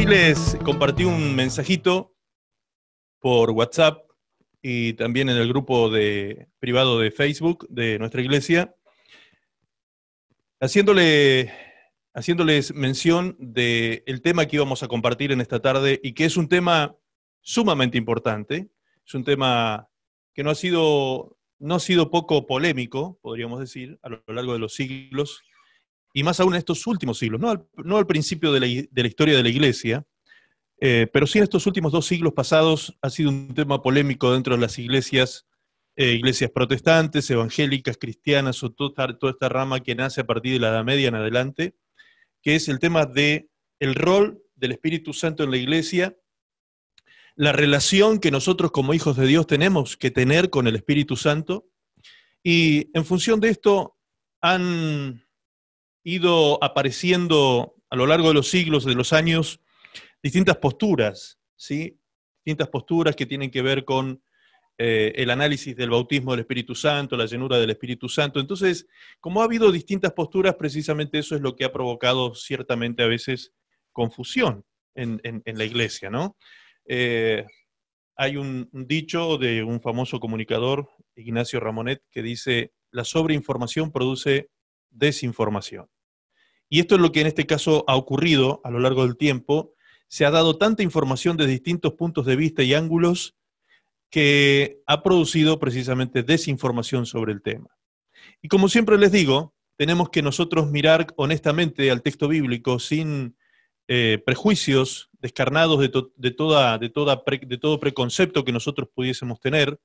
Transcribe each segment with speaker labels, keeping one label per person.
Speaker 1: les compartí un mensajito por WhatsApp y también en el grupo privado de Facebook de nuestra iglesia, haciéndoles mención del tema que íbamos a compartir en esta tarde y que es un tema sumamente importante, es un tema que no ha sido poco polémico, podríamos decir, a lo largo de los siglos, y más aún en estos últimos siglos, no al principio de la historia de la iglesia, pero sí en estos últimos 2 siglos pasados ha sido un tema polémico dentro de las iglesias protestantes, evangélicas, cristianas, o toda esta rama que nace a partir de la Edad Media en adelante, que es el tema del rol del Espíritu Santo en la iglesia, la relación que nosotros como hijos de Dios tenemos que tener con el Espíritu Santo, y en función de esto han ido apareciendo a lo largo de los siglos, de los años, distintas posturas, ¿sí? Distintas posturas que tienen que ver con el análisis del bautismo del Espíritu Santo, la llenura del Espíritu Santo. Entonces, como ha habido distintas posturas, precisamente eso es lo que ha provocado ciertamente a veces confusión en la iglesia, ¿no? Hay un dicho de un famoso comunicador, Ignacio Ramonet, que dice: la sobreinformación produce desinformación. Y esto es lo que en este caso ha ocurrido a lo largo del tiempo. Se ha dado tanta información de distintos puntos de vista y ángulos que ha producido precisamente desinformación sobre el tema. Y como siempre les digo, tenemos que nosotros mirar honestamente al texto bíblico sin prejuicios descarnados de todo preconcepto que nosotros pudiésemos tener.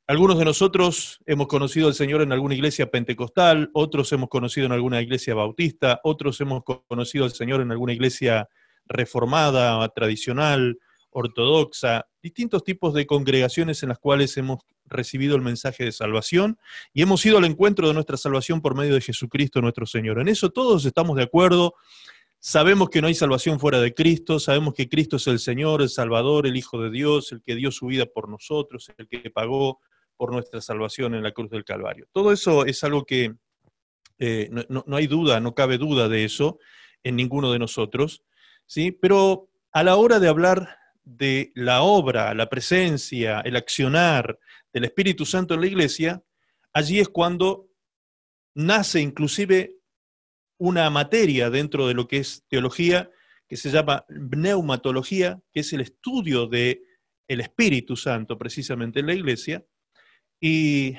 Speaker 1: Algunos de nosotros hemos conocido al Señor en alguna iglesia pentecostal, otros hemos conocido en alguna iglesia bautista, otros hemos conocido al Señor en alguna iglesia reformada, tradicional, ortodoxa, distintos tipos de congregaciones en las cuales hemos recibido el mensaje de salvación y hemos ido al encuentro de nuestra salvación por medio de Jesucristo nuestro Señor. En eso todos estamos de acuerdo. Sabemos que no hay salvación fuera de Cristo, sabemos que Cristo es el Señor, el Salvador, el Hijo de Dios, el que dio su vida por nosotros, el que pagó por nuestra salvación en la cruz del Calvario. Todo eso es algo que no hay duda, no cabe duda de eso en ninguno de nosotros, ¿sí? Pero a la hora de hablar de la obra, la presencia, el accionar del Espíritu Santo en la iglesia, allí es cuando nace inclusive una materia dentro de lo que es teología, que se llama pneumatología, que es el estudio del Espíritu Santo precisamente en la iglesia, y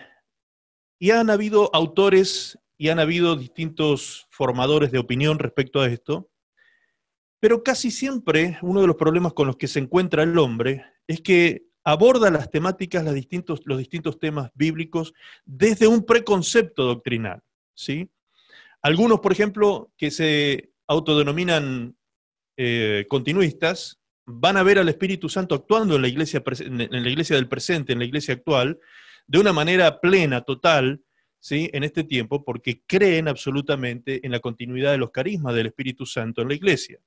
Speaker 1: han habido autores y han habido distintos formadores de opinión respecto a esto, pero casi siempre uno de los problemas con los que se encuentra el hombre es que aborda las temáticas, los distintos temas bíblicos desde un preconcepto doctrinal, ¿sí? Algunos, por ejemplo, que se autodenominan continuistas, van a ver al Espíritu Santo actuando en la iglesia del presente, en la iglesia actual, de una manera plena, total, ¿sí? En este tiempo, porque creen absolutamente en la continuidad de los carismas del Espíritu Santo en la iglesia.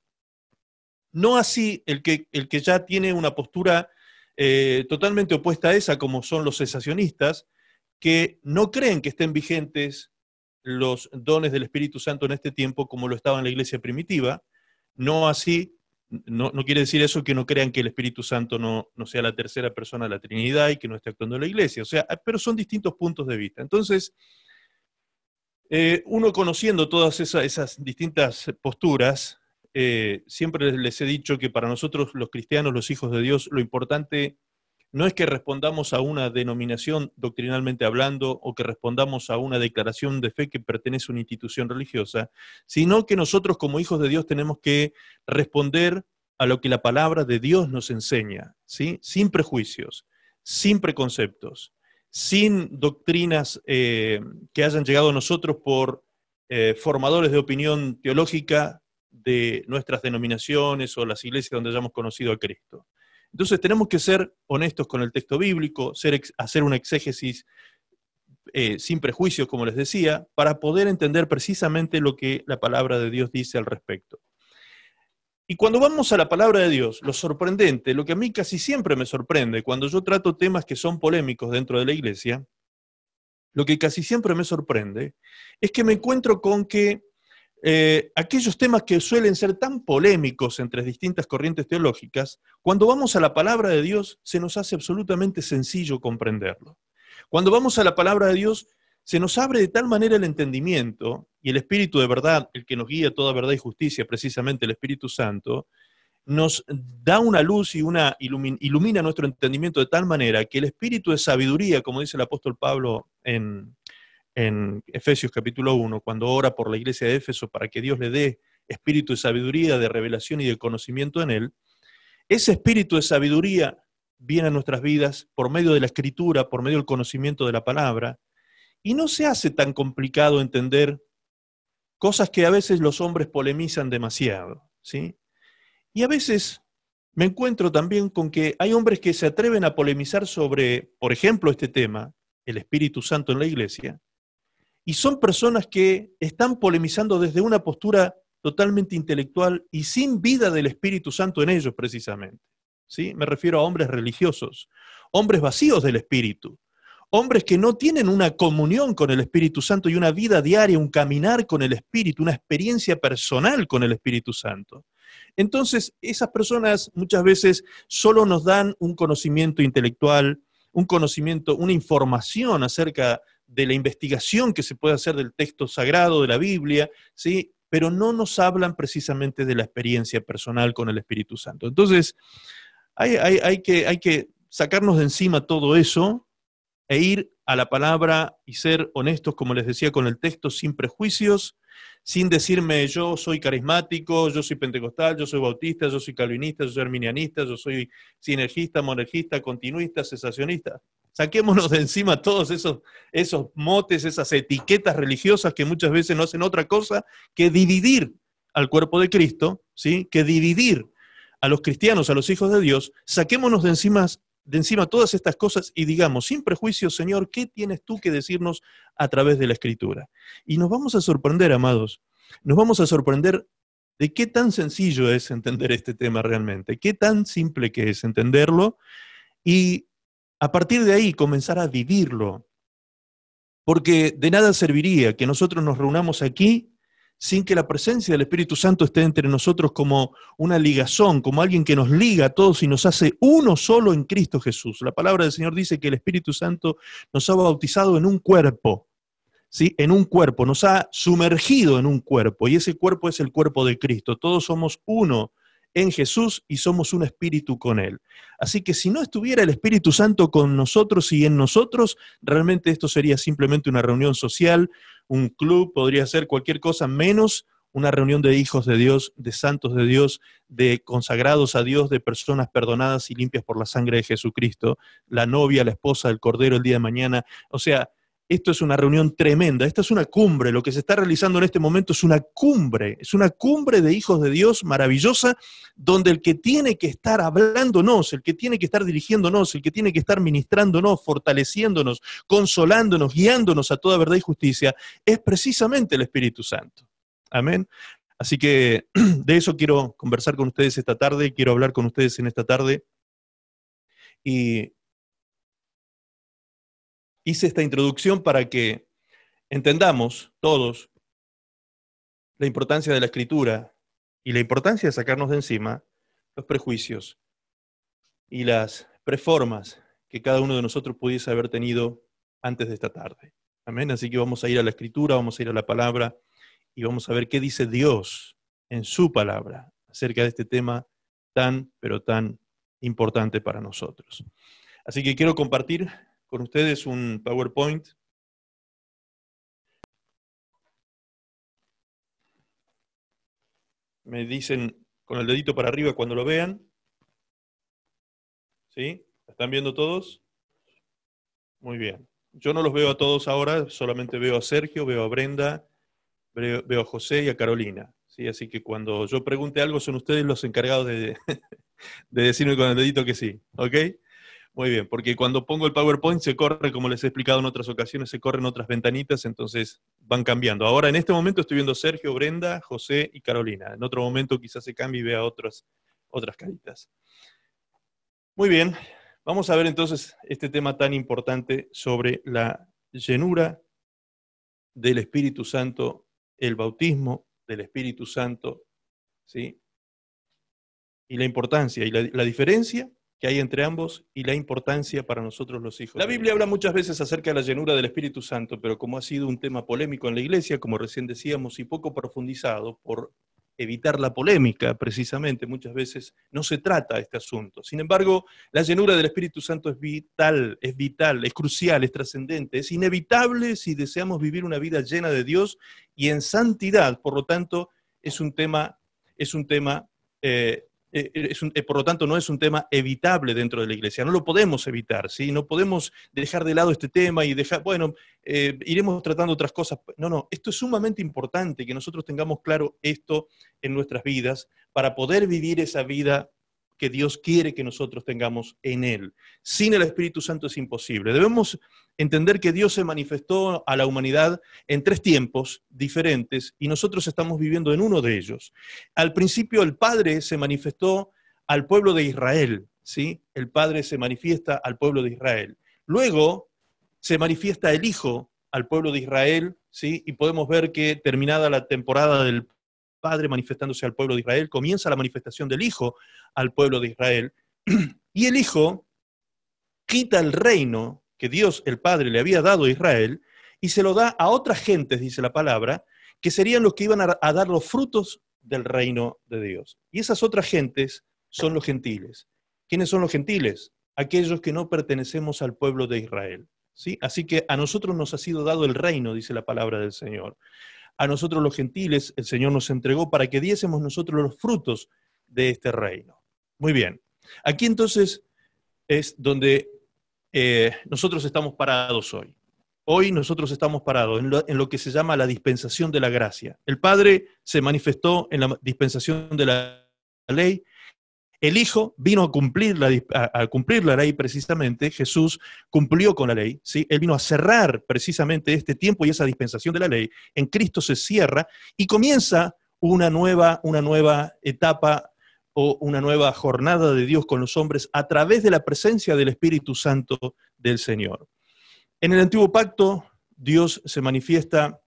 Speaker 1: No así el que ya tiene una postura totalmente opuesta a esa, como son los cesacionistas, que no creen que estén vigentes los dones del Espíritu Santo en este tiempo como lo estaba en la iglesia primitiva. No así, no quiere decir eso que no crean que el Espíritu Santo no sea la tercera persona de la Trinidad y que no esté actuando en la iglesia. O sea, pero son distintos puntos de vista. Entonces, uno conociendo todas esas distintas posturas, siempre les he dicho que para nosotros los cristianos, los hijos de Dios, lo importante no es que respondamos a una denominación doctrinalmente hablando o que respondamos a una declaración de fe que pertenece a una institución religiosa, sino que nosotros como hijos de Dios tenemos que responder a lo que la palabra de Dios nos enseña, ¿sí? Sin prejuicios, sin preconceptos, sin doctrinas que hayan llegado a nosotros por formadores de opinión teológica de nuestras denominaciones o las iglesias donde hayamos conocido a Cristo. Entonces tenemos que ser honestos con el texto bíblico, hacer una exégesis sin prejuicios, como les decía, para poder entender precisamente lo que la palabra de Dios dice al respecto. Y cuando vamos a la palabra de Dios, lo sorprendente, lo que a mí casi siempre me sorprende, cuando yo trato temas que son polémicos dentro de la iglesia, lo que casi siempre me sorprende es que me encuentro con que aquellos temas que suelen ser tan polémicos entre distintas corrientes teológicas, cuando vamos a la palabra de Dios se nos hace absolutamente sencillo comprenderlo. Cuando vamos a la palabra de Dios se nos abre de tal manera el entendimiento y el Espíritu de verdad, el que nos guía a toda verdad y justicia, precisamente el Espíritu Santo, nos da una luz y ilumina nuestro entendimiento de tal manera que el espíritu de sabiduría, como dice el apóstol Pablo en Efesios capítulo 1, cuando ora por la iglesia de Éfeso para que Dios le dé espíritu de sabiduría, de revelación y de conocimiento en él, ese espíritu de sabiduría viene a nuestras vidas por medio de la escritura, por medio del conocimiento de la palabra, y no se hace tan complicado entender cosas que a veces los hombres polemizan demasiado, ¿sí? Y a veces me encuentro también con que hay hombres que se atreven a polemizar sobre, por ejemplo, este tema, el Espíritu Santo en la iglesia, y son personas que están polemizando desde una postura totalmente intelectual y sin vida del Espíritu Santo en ellos precisamente. ¿Sí? Me refiero a hombres religiosos, hombres vacíos del Espíritu, hombres que no tienen una comunión con el Espíritu Santo y una vida diaria, un caminar con el Espíritu, una experiencia personal con el Espíritu Santo. Entonces, esas personas muchas veces solo nos dan un conocimiento intelectual, un conocimiento, una información acerca de la investigación que se puede hacer del texto sagrado de la Biblia, ¿sí? Pero no nos hablan precisamente de la experiencia personal con el Espíritu Santo. Entonces, hay que sacarnos de encima todo eso e ir a la palabra y ser honestos, como les decía, con el texto, sin prejuicios, sin decirme yo soy carismático, yo soy pentecostal, yo soy bautista, yo soy calvinista, yo soy arminianista, yo soy sinergista, monergista, continuista, cesacionista. Saquémonos de encima todos esos motes, esas etiquetas religiosas que muchas veces no hacen otra cosa que dividir al cuerpo de Cristo, ¿sí? Que dividir a los cristianos, a los hijos de Dios. Saquémonos de encima todas estas cosas y digamos, sin prejuicios, Señor, ¿qué tienes tú que decirnos a través de la Escritura? Y nos vamos a sorprender, amados, nos vamos a sorprender de qué tan sencillo es entender este tema realmente, qué tan simple que es entenderlo y a partir de ahí comenzar a vivirlo. Porque de nada serviría que nosotros nos reunamos aquí sin que la presencia del Espíritu Santo esté entre nosotros como una ligazón, como alguien que nos liga a todos y nos hace uno solo en Cristo Jesús. La palabra del Señor dice que el Espíritu Santo nos ha bautizado en un cuerpo, ¿sí? En un cuerpo, nos ha sumergido en un cuerpo, y ese cuerpo es el cuerpo de Cristo. Todos somos uno en Jesús y somos un espíritu con Él. Así que si no estuviera el Espíritu Santo con nosotros y en nosotros, realmente esto sería simplemente una reunión social, un club, podría ser cualquier cosa menos una reunión de hijos de Dios, de santos de Dios, de consagrados a Dios, de personas perdonadas y limpias por la sangre de Jesucristo, la novia, la esposa del Cordero el día de mañana. O sea, esto es una reunión tremenda, esta es una cumbre, lo que se está realizando en este momento es una cumbre de hijos de Dios maravillosa, donde el que tiene que estar hablándonos, el que tiene que estar dirigiéndonos, el que tiene que estar ministrándonos, fortaleciéndonos, consolándonos, guiándonos a toda verdad y justicia, es precisamente el Espíritu Santo. Amén. Así que de eso quiero conversar con ustedes esta tarde, quiero hablar con ustedes en esta tarde, y hice esta introducción para que entendamos todos la importancia de la Escritura y la importancia de sacarnos de encima los prejuicios y las preformas que cada uno de nosotros pudiese haber tenido antes de esta tarde. Amén. Así que vamos a ir a la Escritura, vamos a ir a la palabra y vamos a ver qué dice Dios en su palabra acerca de este tema tan, pero tan importante para nosotros. Así que quiero compartir con ustedes un PowerPoint. Me dicen con el dedito para arriba cuando lo vean. ¿Sí? ¿Están viendo todos? Muy bien. Yo no los veo a todos ahora, solamente veo a Sergio, veo a Brenda, veo a José y a Carolina. ¿Sí? Así que cuando yo pregunte algo, son ustedes los encargados de decirme con el dedito que sí. ¿Ok? Muy bien, porque cuando pongo el PowerPoint se corre, como les he explicado en otras ocasiones, se corren otras ventanitas, entonces van cambiando. Ahora, en este momento estoy viendo Sergio, Brenda, José y Carolina. En otro momento quizás se cambie y vea otras caritas. Muy bien, vamos a ver entonces este tema tan importante sobre la llenura del Espíritu Santo, el bautismo del Espíritu Santo, ¿sí? Y la importancia y la diferencia que hay entre ambos y la importancia para nosotros los hijos. La Biblia habla muchas veces acerca de la llenura del Espíritu Santo, pero como ha sido un tema polémico en la iglesia, como recién decíamos, y poco profundizado, por evitar la polémica precisamente, muchas veces no se trata este asunto. Sin embargo, la llenura del Espíritu Santo es vital, es crucial, es trascendente, es inevitable si deseamos vivir una vida llena de Dios y en santidad. Por lo tanto, por lo tanto, no es un tema evitable dentro de la iglesia, no lo podemos evitar, ¿sí? No podemos dejar de lado este tema y dejar, bueno, iremos tratando otras cosas. No, esto es sumamente importante, que nosotros tengamos claro esto en nuestras vidas para poder vivir esa vida que Dios quiere que nosotros tengamos en Él. Sin el Espíritu Santo es imposible. Debemos entender que Dios se manifestó a la humanidad en 3 tiempos diferentes y nosotros estamos viviendo en uno de ellos. Al principio el Padre se manifestó al pueblo de Israel, ¿sí? El Padre se manifiesta al pueblo de Israel. Luego se manifiesta el Hijo al pueblo de Israel, ¿sí? Y podemos ver que terminada la temporada del Padre manifestándose al pueblo de Israel, comienza la manifestación del Hijo al pueblo de Israel, y el Hijo quita el reino que Dios, el Padre, le había dado a Israel, y se lo da a otras gentes, dice la palabra, que serían los que iban a dar los frutos del reino de Dios. Y esas otras gentes son los gentiles. ¿Quiénes son los gentiles? Aquellos que no pertenecemos al pueblo de Israel, ¿sí? Así que a nosotros nos ha sido dado el reino, dice la palabra del Señor. A nosotros los gentiles el Señor nos entregó para que diésemos nosotros los frutos de este reino. Muy bien. Aquí entonces es donde nosotros estamos parados hoy. Hoy nosotros estamos parados en lo que se llama la dispensación de la gracia. El Padre se manifestó en la dispensación de la ley. El Hijo vino a cumplir la ley precisamente. Jesús cumplió con la ley, ¿sí? Él vino a cerrar precisamente este tiempo y esa dispensación de la ley. En Cristo se cierra y comienza una nueva etapa o una nueva jornada de Dios con los hombres a través de la presencia del Espíritu Santo del Señor. En el Antiguo Pacto, Dios se manifiesta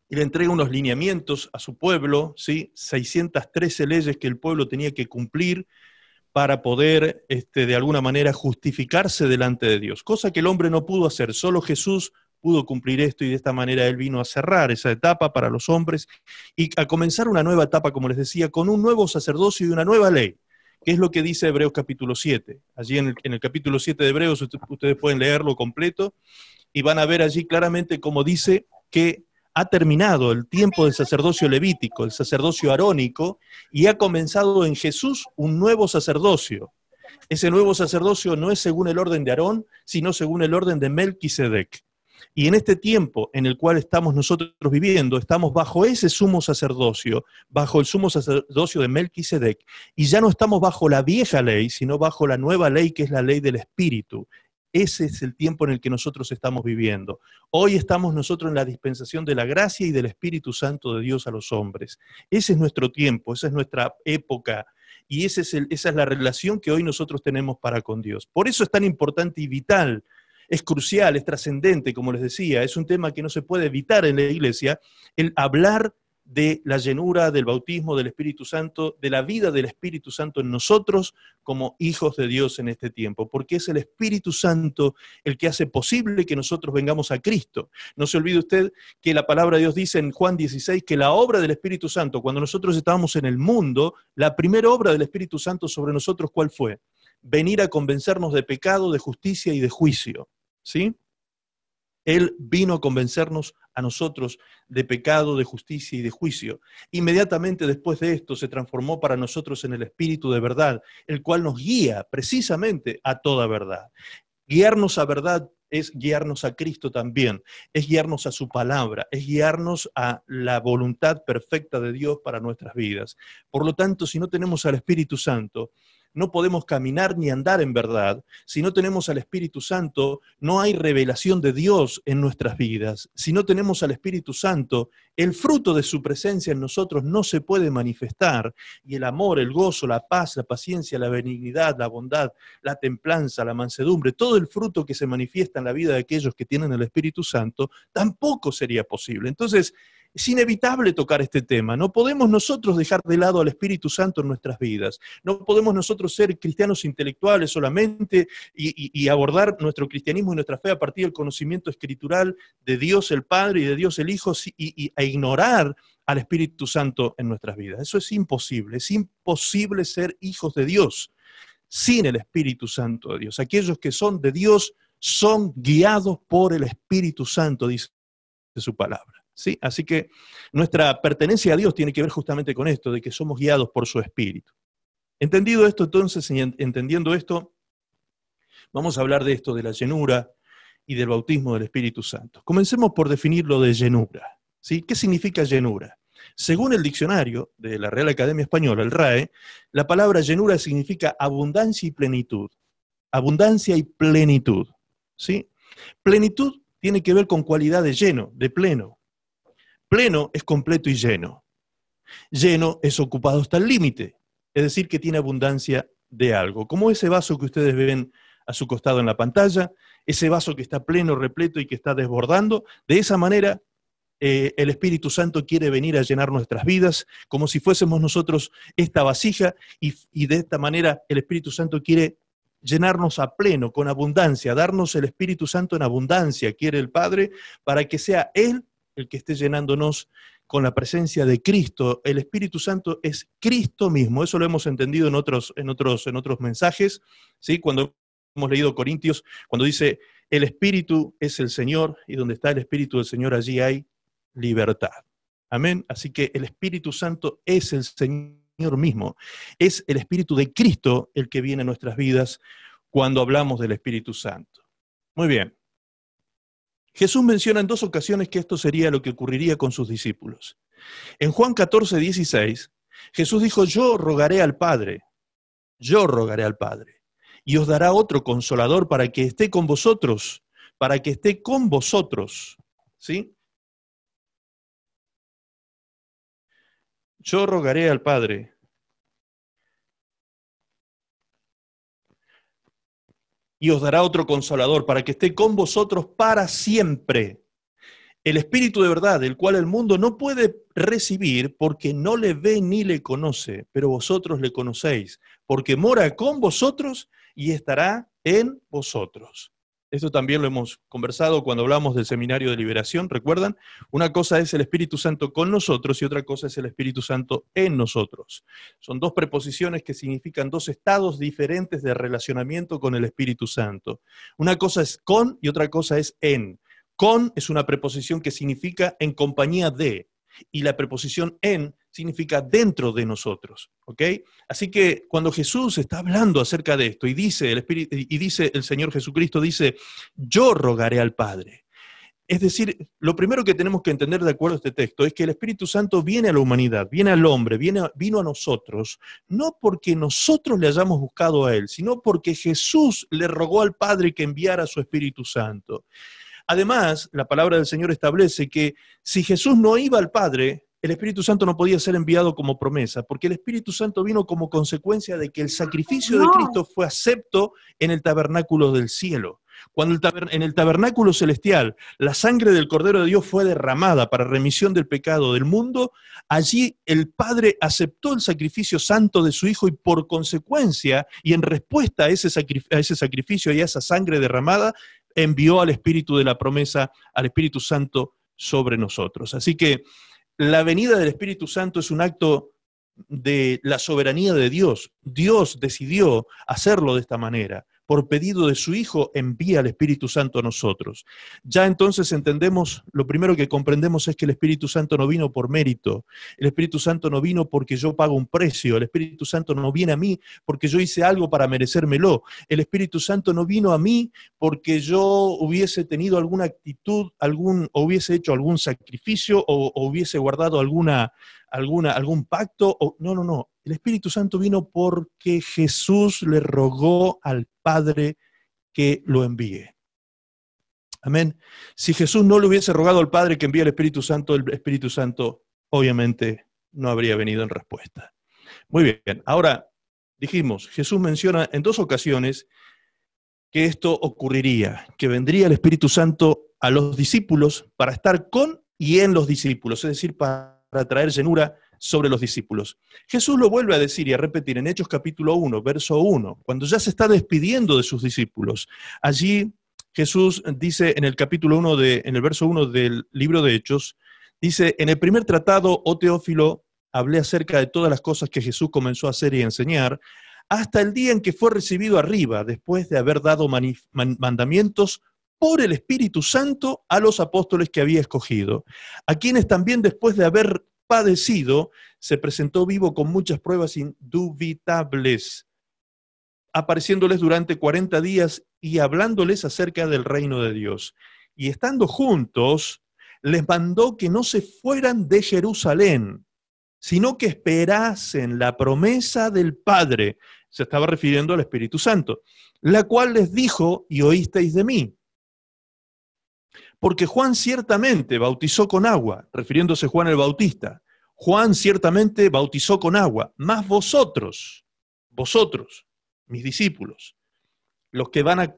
Speaker 1: y le entrega unos lineamientos a su pueblo, ¿sí? 613 leyes que el pueblo tenía que cumplir para poder, de alguna manera, justificarse delante de Dios, cosa que el hombre no pudo hacer. Solo Jesús pudo cumplir esto y de esta manera Él vino a cerrar esa etapa para los hombres y a comenzar una nueva etapa, como les decía, con un nuevo sacerdocio y una nueva ley, que es lo que dice Hebreos capítulo 7. Allí en el capítulo 7 de Hebreos ustedes pueden leerlo completo y van a ver allí claramente cómo dice que ha terminado el tiempo del sacerdocio levítico, el sacerdocio arónico, y ha comenzado en Jesús un nuevo sacerdocio. Ese nuevo sacerdocio no es según el orden de Aarón, sino según el orden de Melquisedec. Y en este tiempo en el cual estamos nosotros viviendo, estamos bajo ese sumo sacerdocio, bajo el sumo sacerdocio de Melquisedec, y ya no estamos bajo la vieja ley, sino bajo la nueva ley que es la ley del Espíritu. Ese es el tiempo en el que nosotros estamos viviendo. Hoy estamos nosotros en la dispensación de la gracia y del Espíritu Santo de Dios a los hombres. Ese es nuestro tiempo, esa es nuestra época, y esa es la relación que hoy nosotros tenemos para con Dios. Por eso es tan importante y vital, es crucial, es trascendente, como les decía, es un tema que no se puede evitar en la iglesia, el hablar de la llenura, del bautismo, del Espíritu Santo, de la vida del Espíritu Santo en nosotros como hijos de Dios en este tiempo, porque es el Espíritu Santo el que hace posible que nosotros vengamos a Cristo. No se olvide usted que la palabra de Dios dice en Juan 16 que la obra del Espíritu Santo, cuando nosotros estábamos en el mundo, la primera obra del Espíritu Santo sobre nosotros, ¿cuál fue? Venir a convencernos de pecado, de justicia y de juicio, ¿sí? Él vino a convencernos a nosotros de pecado, de justicia y de juicio. Inmediatamente después de esto se transformó para nosotros en el Espíritu de verdad, el cual nos guía precisamente a toda verdad. Guiarnos a verdad es guiarnos a Cristo también, es guiarnos a su palabra, es guiarnos a la voluntad perfecta de Dios para nuestras vidas. Por lo tanto, si no tenemos al Espíritu Santo, no podemos caminar ni andar en verdad. Si no tenemos al Espíritu Santo, no hay revelación de Dios en nuestras vidas. Si no tenemos al Espíritu Santo, el fruto de su presencia en nosotros no se puede manifestar. Y el amor, el gozo, la paz, la paciencia, la benignidad, la bondad, la templanza, la mansedumbre, todo el fruto que se manifiesta en la vida de aquellos que tienen el Espíritu Santo, tampoco sería posible. Entonces, es inevitable tocar este tema. No podemos nosotros dejar de lado al Espíritu Santo en nuestras vidas. No podemos nosotros ser cristianos intelectuales solamente y abordar nuestro cristianismo y nuestra fe a partir del conocimiento escritural de Dios el Padre y de Dios el Hijo e ignorar al Espíritu Santo en nuestras vidas. Eso es imposible. Es imposible ser hijos de Dios sin el Espíritu Santo de Dios. Aquellos que son de Dios son guiados por el Espíritu Santo, dice su palabra. ¿Sí? Así que nuestra pertenencia a Dios tiene que ver justamente con esto, de que somos guiados por su Espíritu. Entendido esto, entonces, entendiendo esto, vamos a hablar de esto, de la llenura y del bautismo del Espíritu Santo. Comencemos por definir lo de llenura. ¿Sí? ¿Qué significa llenura? Según el diccionario de la Real Academia Española, el RAE, la palabra llenura significa abundancia y plenitud. Abundancia y plenitud. ¿Sí? Plenitud tiene que ver con cualidad de lleno, de pleno. Pleno es completo y lleno. Lleno es ocupado hasta el límite, es decir, que tiene abundancia de algo. Como ese vaso que ustedes ven a su costado en la pantalla, ese vaso que está pleno, repleto y que está desbordando, de esa manera el Espíritu Santo quiere venir a llenar nuestras vidas, como si fuésemos nosotros esta vasija, y de esta manera el Espíritu Santo quiere llenarnos a pleno, con abundancia, darnos el Espíritu Santo en abundancia, quiere el Padre, para que sea Él el que esté llenándonos con la presencia de Cristo. El Espíritu Santo es Cristo mismo, eso lo hemos entendido en otros mensajes, ¿sí? Cuando hemos leído Corintios, cuando dice, el Espíritu es el Señor, y donde está el Espíritu del Señor, allí hay libertad. Amén. Así que el Espíritu Santo es el Señor mismo, es el Espíritu de Cristo el que viene a nuestras vidas cuando hablamos del Espíritu Santo. Muy bien. Jesús menciona en 2 ocasiones que esto sería lo que ocurriría con sus discípulos. En Juan 14:16, Jesús dijo, yo rogaré al Padre, y os dará otro consolador para que esté con vosotros, ¿sí? Yo rogaré al Padre. Y os dará otro consolador para que esté con vosotros para siempre. El Espíritu de verdad, el cual el mundo no puede recibir porque no le ve ni le conoce, pero vosotros le conocéis, porque mora con vosotros y estará en vosotros. Esto también lo hemos conversado cuando hablamos del seminario de liberación, ¿recuerdan? Una cosa es el Espíritu Santo con nosotros y otra cosa es el Espíritu Santo en nosotros. Son dos preposiciones que significan dos estados diferentes de relacionamiento con el Espíritu Santo. Una cosa es con y otra cosa es en. Con es una preposición que significa en compañía de, y la preposición en significa dentro de nosotros, ¿ok? Así que cuando Jesús está hablando acerca de esto y dice el Señor Jesucristo, dice, yo rogaré al Padre. Es decir, lo primero que tenemos que entender de acuerdo a este texto es que el Espíritu Santo viene a la humanidad, viene al hombre, vino a nosotros, no porque nosotros le hayamos buscado a Él, sino porque Jesús le rogó al Padre que enviara a su Espíritu Santo. Además, la palabra del Señor establece que si Jesús no iba al Padre, el Espíritu Santo no podía ser enviado como promesa, porque el Espíritu Santo vino como consecuencia de que el sacrificio de Cristo fue acepto en el tabernáculo del cielo. Cuando en el tabernáculo celestial la sangre del Cordero de Dios fue derramada para remisión del pecado del mundo, allí el Padre aceptó el sacrificio santo de su Hijo y por consecuencia, y en respuesta a ese sacrificio y a esa sangre derramada, envió al Espíritu de la promesa, al Espíritu Santo sobre nosotros. Así que la venida del Espíritu Santo es un acto de la soberanía de Dios. Dios decidió hacerlo de esta manera. Por pedido de su Hijo, envía al Espíritu Santo a nosotros. Ya entonces entendemos, lo primero que comprendemos es que el Espíritu Santo no vino por mérito. El Espíritu Santo no vino porque yo pago un precio. El Espíritu Santo no viene a mí porque yo hice algo para merecérmelo. El Espíritu Santo no vino a mí porque yo hubiese tenido alguna actitud, o hubiese hecho algún sacrificio, o hubiese guardado algún pacto. No. El Espíritu Santo vino porque Jesús le rogó al Padre que lo envíe. Amén. Si Jesús no le hubiese rogado al Padre que envíe el Espíritu Santo obviamente no habría venido en respuesta. Muy bien, ahora dijimos, Jesús menciona en 2 ocasiones que esto ocurriría, que vendría el Espíritu Santo a los discípulos para estar con y en los discípulos, es decir, para traer llenura sobre los discípulos. Jesús lo vuelve a decir y a repetir en Hechos capítulo 1, verso 1, cuando ya se está despidiendo de sus discípulos. Allí Jesús dice en el capítulo 1, en el verso 1 del libro de Hechos, dice, en el primer tratado, oh Teófilo, hablé acerca de todas las cosas que Jesús comenzó a hacer y a enseñar, hasta el día en que fue recibido arriba, después de haber dado mandamientos por el Espíritu Santo a los apóstoles que había escogido, a quienes también después de haber padecido, se presentó vivo con muchas pruebas indubitables, apareciéndoles durante 40 días y hablándoles acerca del reino de Dios. Y estando juntos, les mandó que no se fueran de Jerusalén, sino que esperasen la promesa del Padre. Se estaba refiriendo al Espíritu Santo, la cual les dijo, y oísteis de mí. Porque Juan ciertamente bautizó con agua, refiriéndose a Juan el Bautista. Juan ciertamente bautizó con agua, mas vosotros, mis discípulos, los que van a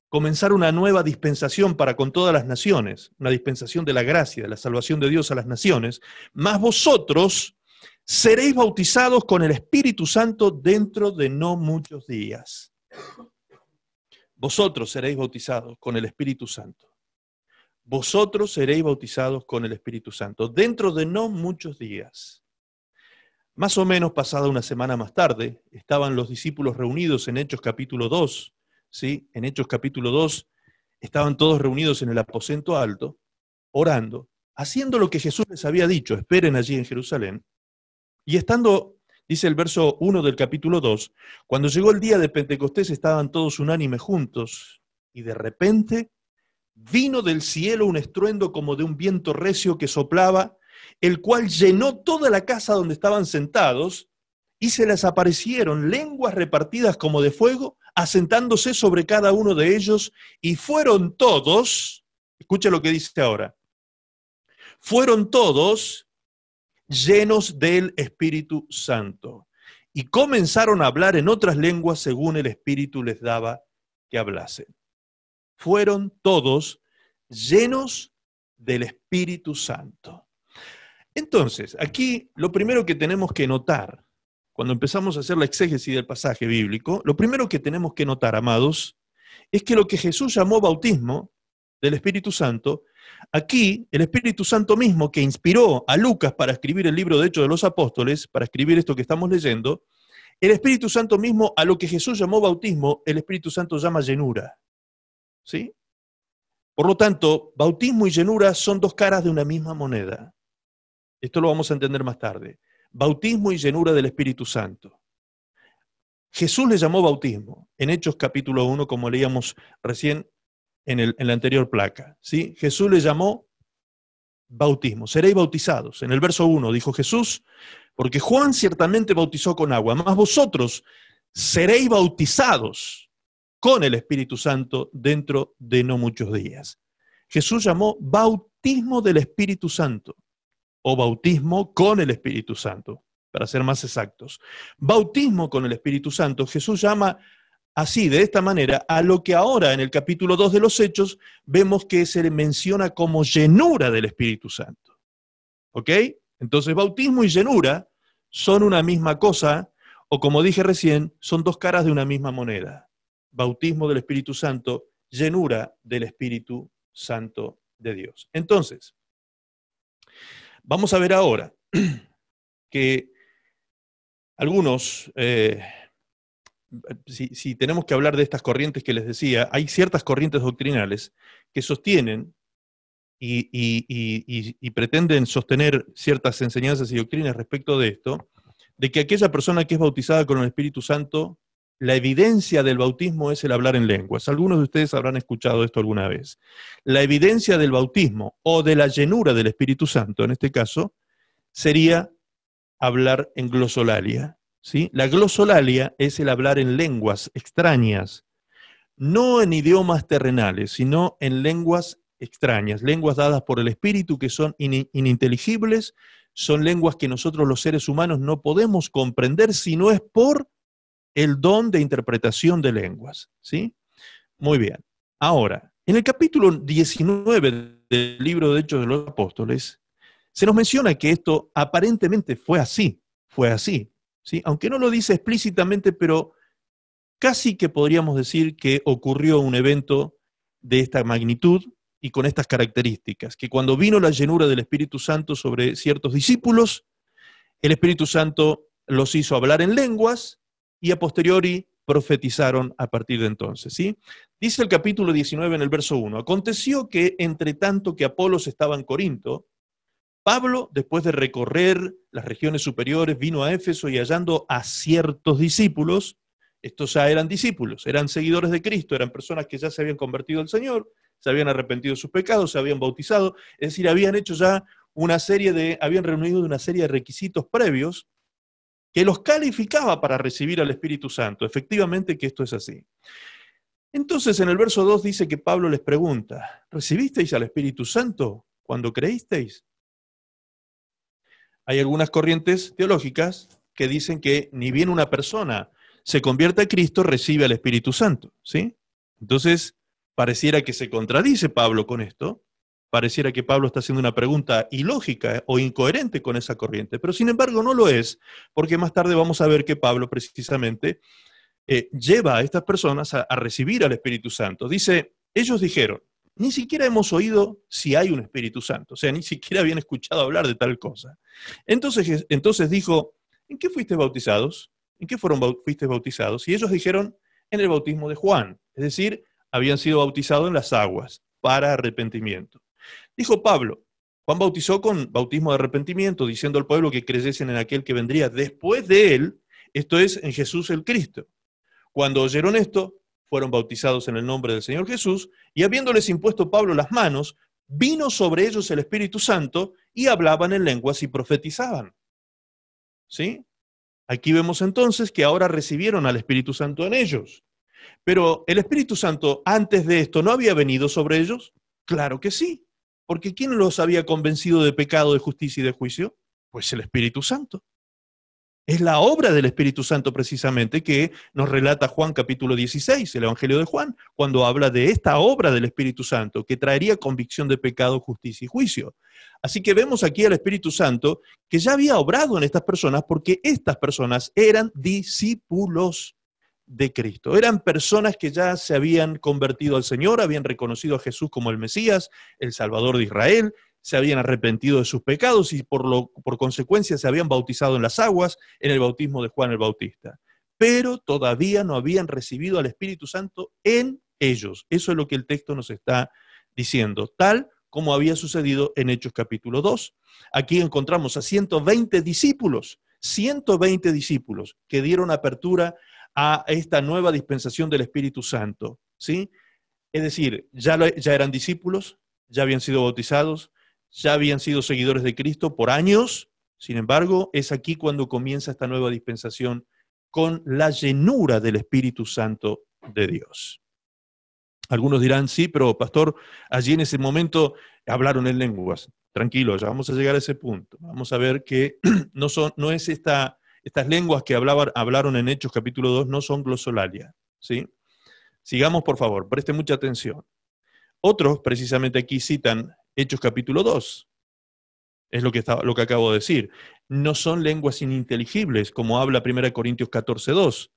Speaker 1: comenzar una nueva dispensación para con todas las naciones, una dispensación de la gracia, de la salvación de Dios a las naciones, mas vosotros seréis bautizados con el Espíritu Santo dentro de no muchos días. Vosotros seréis bautizados con el Espíritu Santo. Vosotros seréis bautizados con el Espíritu Santo dentro de no muchos días. Más o menos pasada una semana más tarde, estaban los discípulos reunidos en Hechos capítulo 2, ¿sí? En Hechos capítulo 2 estaban todos reunidos en el aposento alto, orando, haciendo lo que Jesús les había dicho, esperen allí en Jerusalén. Y estando, dice el verso 1 del capítulo 2, cuando llegó el día de Pentecostés estaban todos unánimes juntos, y de repente vino del cielo un estruendo como de un viento recio que soplaba, el cual llenó toda la casa donde estaban sentados, y se les aparecieron lenguas repartidas como de fuego, asentándose sobre cada uno de ellos, y fueron todos, escucha lo que dice ahora, fueron todos llenos del Espíritu Santo, y comenzaron a hablar en otras lenguas según el Espíritu les daba que hablasen. Fueron todos llenos del Espíritu Santo. Entonces, aquí lo primero que tenemos que notar, cuando empezamos a hacer la exégesis del pasaje bíblico, lo primero que tenemos que notar, amados, es que lo que Jesús llamó bautismo del Espíritu Santo, aquí el Espíritu Santo mismo que inspiró a Lucas para escribir el libro de Hechos de los Apóstoles, para escribir esto que estamos leyendo, el Espíritu Santo mismo a lo que Jesús llamó bautismo, el Espíritu Santo llama llenura. ¿Sí? Por lo tanto, bautismo y llenura son dos caras de una misma moneda. Esto lo vamos a entender más tarde. Bautismo y llenura del Espíritu Santo. Jesús le llamó bautismo, en Hechos capítulo 1, como leíamos recién en la anterior placa. ¿Sí? Jesús le llamó bautismo. Seréis bautizados. En el verso 1 dijo Jesús, porque Juan ciertamente bautizó con agua, mas vosotros seréis bautizados con el Espíritu Santo dentro de no muchos días. Jesús llamó bautismo del Espíritu Santo, o bautismo con el Espíritu Santo, para ser más exactos. Bautismo con el Espíritu Santo, Jesús llama así, de esta manera, a lo que ahora en el capítulo 2 de los Hechos vemos que se le menciona como llenura del Espíritu Santo. ¿Ok? Entonces, bautismo y llenura son una misma cosa, o como dije recién, son dos caras de una misma moneda. Bautismo del Espíritu Santo, llenura del Espíritu Santo de Dios. Entonces, vamos a ver ahora que algunos, si tenemos que hablar de estas corrientes que les decía, hay ciertas corrientes doctrinales que sostienen y pretenden sostener ciertas enseñanzas y doctrinas respecto de esto, de que aquella persona que es bautizada con el Espíritu Santo, la evidencia del bautismo es el hablar en lenguas. Algunos de ustedes habrán escuchado esto alguna vez. La evidencia del bautismo o de la llenura del Espíritu Santo, en este caso, sería hablar en glosolalia. ¿Sí? La glosolalia es el hablar en lenguas extrañas, no en idiomas terrenales, sino en lenguas extrañas, lenguas dadas por el Espíritu que son ininteligibles, son lenguas que nosotros los seres humanos no podemos comprender si no es por el don de interpretación de lenguas, ¿sí? Muy bien. Ahora, en el capítulo 19 del libro de Hechos de los Apóstoles, se nos menciona que esto aparentemente fue así, ¿sí? Aunque no lo dice explícitamente, pero casi que podríamos decir que ocurrió un evento de esta magnitud y con estas características, que cuando vino la llenura del Espíritu Santo sobre ciertos discípulos, el Espíritu Santo los hizo hablar en lenguas y a posteriori profetizaron a partir de entonces, ¿sí? Dice el capítulo 19 en el verso 1, aconteció que entre tanto que Apolos estaba en Corinto, Pablo, después de recorrer las regiones superiores, vino a Éfeso y hallando a ciertos discípulos, estos ya eran discípulos, eran seguidores de Cristo, eran personas que ya se habían convertido al Señor, se habían arrepentido de sus pecados, se habían bautizado, es decir, habían hecho ya habían reunido una serie de requisitos previos que los calificaba para recibir al Espíritu Santo. Efectivamente que esto es así. Entonces en el verso 2 dice que Pablo les pregunta, ¿recibisteis al Espíritu Santo cuando creísteis? Hay algunas corrientes teológicas que dicen que ni bien una persona se convierte a Cristo, recibe al Espíritu Santo, ¿sí? Entonces, pareciera que se contradice Pablo con esto, pareciera que Pablo está haciendo una pregunta ilógica o incoherente con esa corriente, pero sin embargo no lo es, porque más tarde vamos a ver que Pablo precisamente lleva a estas personas a recibir al Espíritu Santo. Dice, ellos dijeron, ni siquiera hemos oído si hay un Espíritu Santo, o sea, ni siquiera habían escuchado hablar de tal cosa. Entonces dijo, ¿en qué fuiste bautizados? ¿En qué fuiste bautizados? Y ellos dijeron, en el bautismo de Juan, es decir, habían sido bautizados en las aguas para arrepentimiento. Dijo Pablo, Juan bautizó con bautismo de arrepentimiento, diciendo al pueblo que creyesen en aquel que vendría después de él, esto es, en Jesús el Cristo. Cuando oyeron esto, fueron bautizados en el nombre del Señor Jesús, y habiéndoles impuesto Pablo las manos, vino sobre ellos el Espíritu Santo, y hablaban en lenguas y profetizaban. ¿Sí? Aquí vemos entonces que ahora recibieron al Espíritu Santo en ellos. Pero ¿el Espíritu Santo antes de esto no había venido sobre ellos? Claro que sí. Porque ¿quién los había convencido de pecado, de justicia y de juicio? Pues el Espíritu Santo. Es la obra del Espíritu Santo precisamente que nos relata Juan capítulo 16, el Evangelio de Juan, cuando habla de esta obra del Espíritu Santo que traería convicción de pecado, justicia y juicio. Así que vemos aquí al Espíritu Santo que ya había obrado en estas personas porque estas personas eran discípulos de Cristo. Eran personas que ya se habían convertido al Señor, habían reconocido a Jesús como el Mesías, el Salvador de Israel, se habían arrepentido de sus pecados y por consecuencia se habían bautizado en las aguas en el bautismo de Juan el Bautista. Pero todavía no habían recibido al Espíritu Santo en ellos. Eso es lo que el texto nos está diciendo, tal como había sucedido en Hechos capítulo 2. Aquí encontramos a 120 discípulos que dieron apertura a esta nueva dispensación del Espíritu Santo, ¿sí? Es decir, ya eran discípulos, ya habían sido bautizados, ya habían sido seguidores de Cristo por años. Sin embargo, es aquí cuando comienza esta nueva dispensación con la llenura del Espíritu Santo de Dios. Algunos dirán, sí, pero pastor, allí en ese momento hablaron en lenguas. Tranquilo, ya vamos a llegar a ese punto. Vamos a ver que no es estas lenguas que hablaron en Hechos capítulo 2 no son glosolalia, ¿sí? Sigamos, por favor, preste mucha atención. Otros, precisamente aquí citan Hechos capítulo 2. Es lo que acabo de decir. No son lenguas ininteligibles, como habla 1 Corintios 14:2.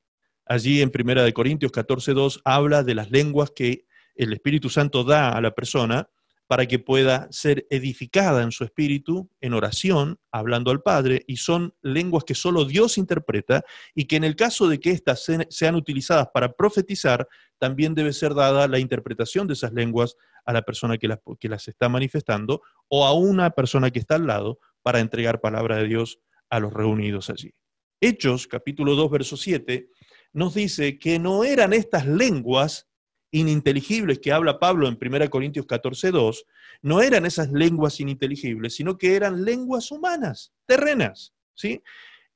Speaker 1: Allí en 1 Corintios 14:2 habla de las lenguas que el Espíritu Santo da a la persona para que pueda ser edificada en su espíritu, en oración, hablando al Padre, y son lenguas que solo Dios interpreta, y que en el caso de que éstas sean utilizadas para profetizar, también debe ser dada la interpretación de esas lenguas a la persona que las está manifestando, o a una persona que está al lado, para entregar palabra de Dios a los reunidos allí. Hechos, capítulo 2, verso 7, nos dice que no eran estas lenguas ininteligibles que habla Pablo en 1 Corintios 14:2, no eran esas lenguas ininteligibles, sino que eran lenguas humanas, terrenas, ¿sí?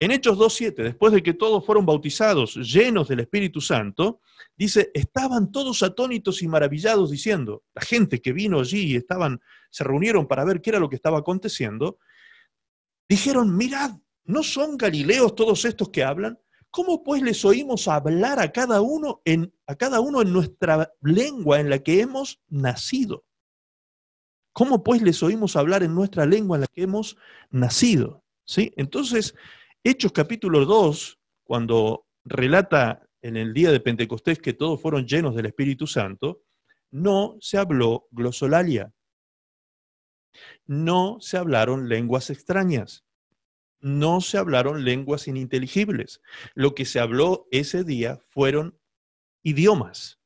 Speaker 1: En Hechos 2:7, después de que todos fueron bautizados, llenos del Espíritu Santo, dice, estaban todos atónitos y maravillados diciendo, la gente que vino allí y se reunieron para ver qué era lo que estaba aconteciendo, dijeron, mirad, ¿no son galileos todos estos que hablan? ¿Cómo pues les oímos hablar a cada uno en nuestra lengua en la que hemos nacido? ¿Cómo pues les oímos hablar en nuestra lengua en la que hemos nacido? ¿Sí? Entonces, Hechos capítulo 2, cuando relata en el día de Pentecostés que todos fueron llenos del Espíritu Santo, no se habló glosolalia, no se hablaron lenguas extrañas, no se hablaron lenguas ininteligibles. Lo que se habló ese día fueron idiomas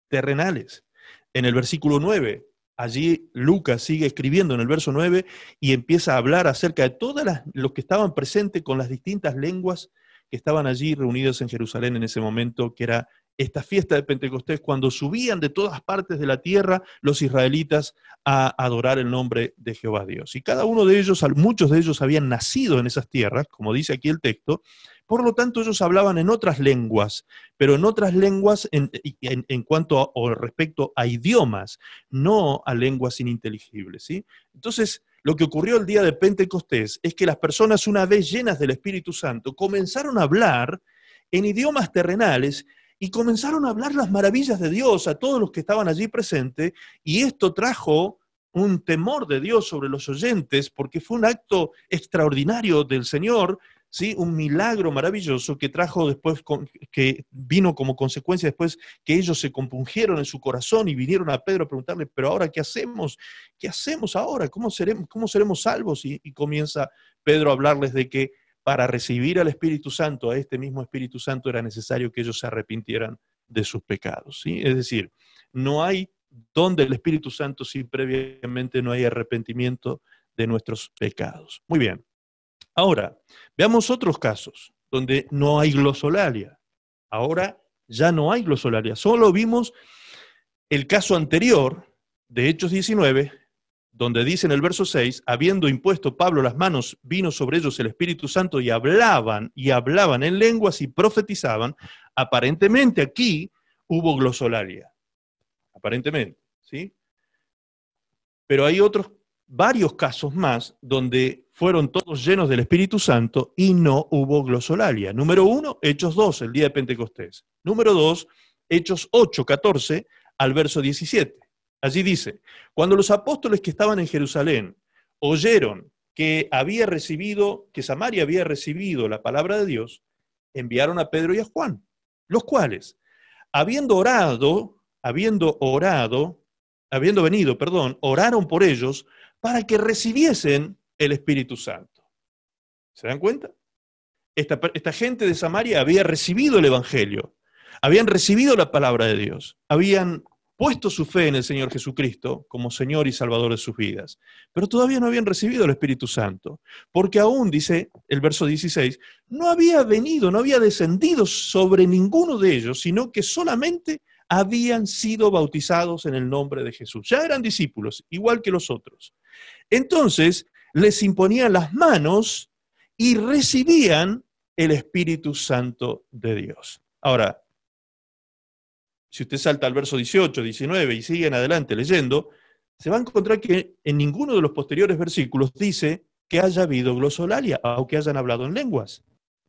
Speaker 1: terrenales. En el versículo 9, allí Lucas sigue escribiendo en el verso 9 y empieza a hablar acerca de todos los que estaban presentes con las distintas lenguas que estaban allí reunidos en Jerusalén en ese momento, que era esta fiesta de Pentecostés, cuando subían de todas partes de la tierra los israelitas a adorar el nombre de Jehová Dios. Y cada uno de ellos, muchos de ellos habían nacido en esas tierras, como dice aquí el texto, por lo tanto ellos hablaban en otras lenguas, pero en otras lenguas en cuanto o respecto a idiomas, no a lenguas ininteligibles, ¿sí? Entonces, lo que ocurrió el día de Pentecostés es que las personas, una vez llenas del Espíritu Santo, comenzaron a hablar en idiomas terrenales y comenzaron a hablar las maravillas de Dios a todos los que estaban allí presentes, y esto trajo un temor de Dios sobre los oyentes, porque fue un acto extraordinario del Señor, ¿sí? Un milagro maravilloso que trajo después, que vino como consecuencia después que ellos se compungieron en su corazón y vinieron a Pedro a preguntarle, pero ahora ¿qué hacemos? ¿Qué hacemos ahora? ¿Cómo seremos salvos? Y comienza Pedro a hablarles de que para recibir al Espíritu Santo, a este mismo Espíritu Santo, era necesario que ellos se arrepintieran de sus pecados, ¿sí? Es decir, no hay don del Espíritu Santo si previamente no hay arrepentimiento de nuestros pecados. Muy bien. Ahora, veamos otros casos donde no hay glosolalia. Ahora ya no hay glosolalia. Solo vimos el caso anterior de Hechos 19, donde dice en el verso 6, habiendo impuesto Pablo las manos, vino sobre ellos el Espíritu Santo y hablaban en lenguas y profetizaban. Aparentemente aquí hubo glosolalia. Aparentemente, ¿sí? Pero hay varios casos más donde fueron todos llenos del Espíritu Santo y no hubo glosolalia. Número 1, Hechos 2, el día de Pentecostés. Número 2, Hechos 8, 14 al verso 17. Allí dice, cuando los apóstoles que estaban en Jerusalén oyeron que Samaria había recibido la palabra de Dios, enviaron a Pedro y a Juan, los cuales, habiendo venido, oraron por ellos para que recibiesen el Espíritu Santo. ¿Se dan cuenta? Esta gente de Samaria había recibido el Evangelio, habían recibido la palabra de Dios, habían puesto su fe en el Señor Jesucristo como Señor y Salvador de sus vidas, pero todavía no habían recibido el Espíritu Santo, porque aún, dice el verso 16, no había descendido sobre ninguno de ellos, sino que solamente habían sido bautizados en el nombre de Jesús. Ya eran discípulos, igual que los otros. Entonces, les imponían las manos y recibían el Espíritu Santo de Dios. Ahora, si usted salta al verso 18, 19 y siguen adelante leyendo, se va a encontrar que en ninguno de los posteriores versículos dice que haya habido glosolalia, aunque hayan hablado en lenguas.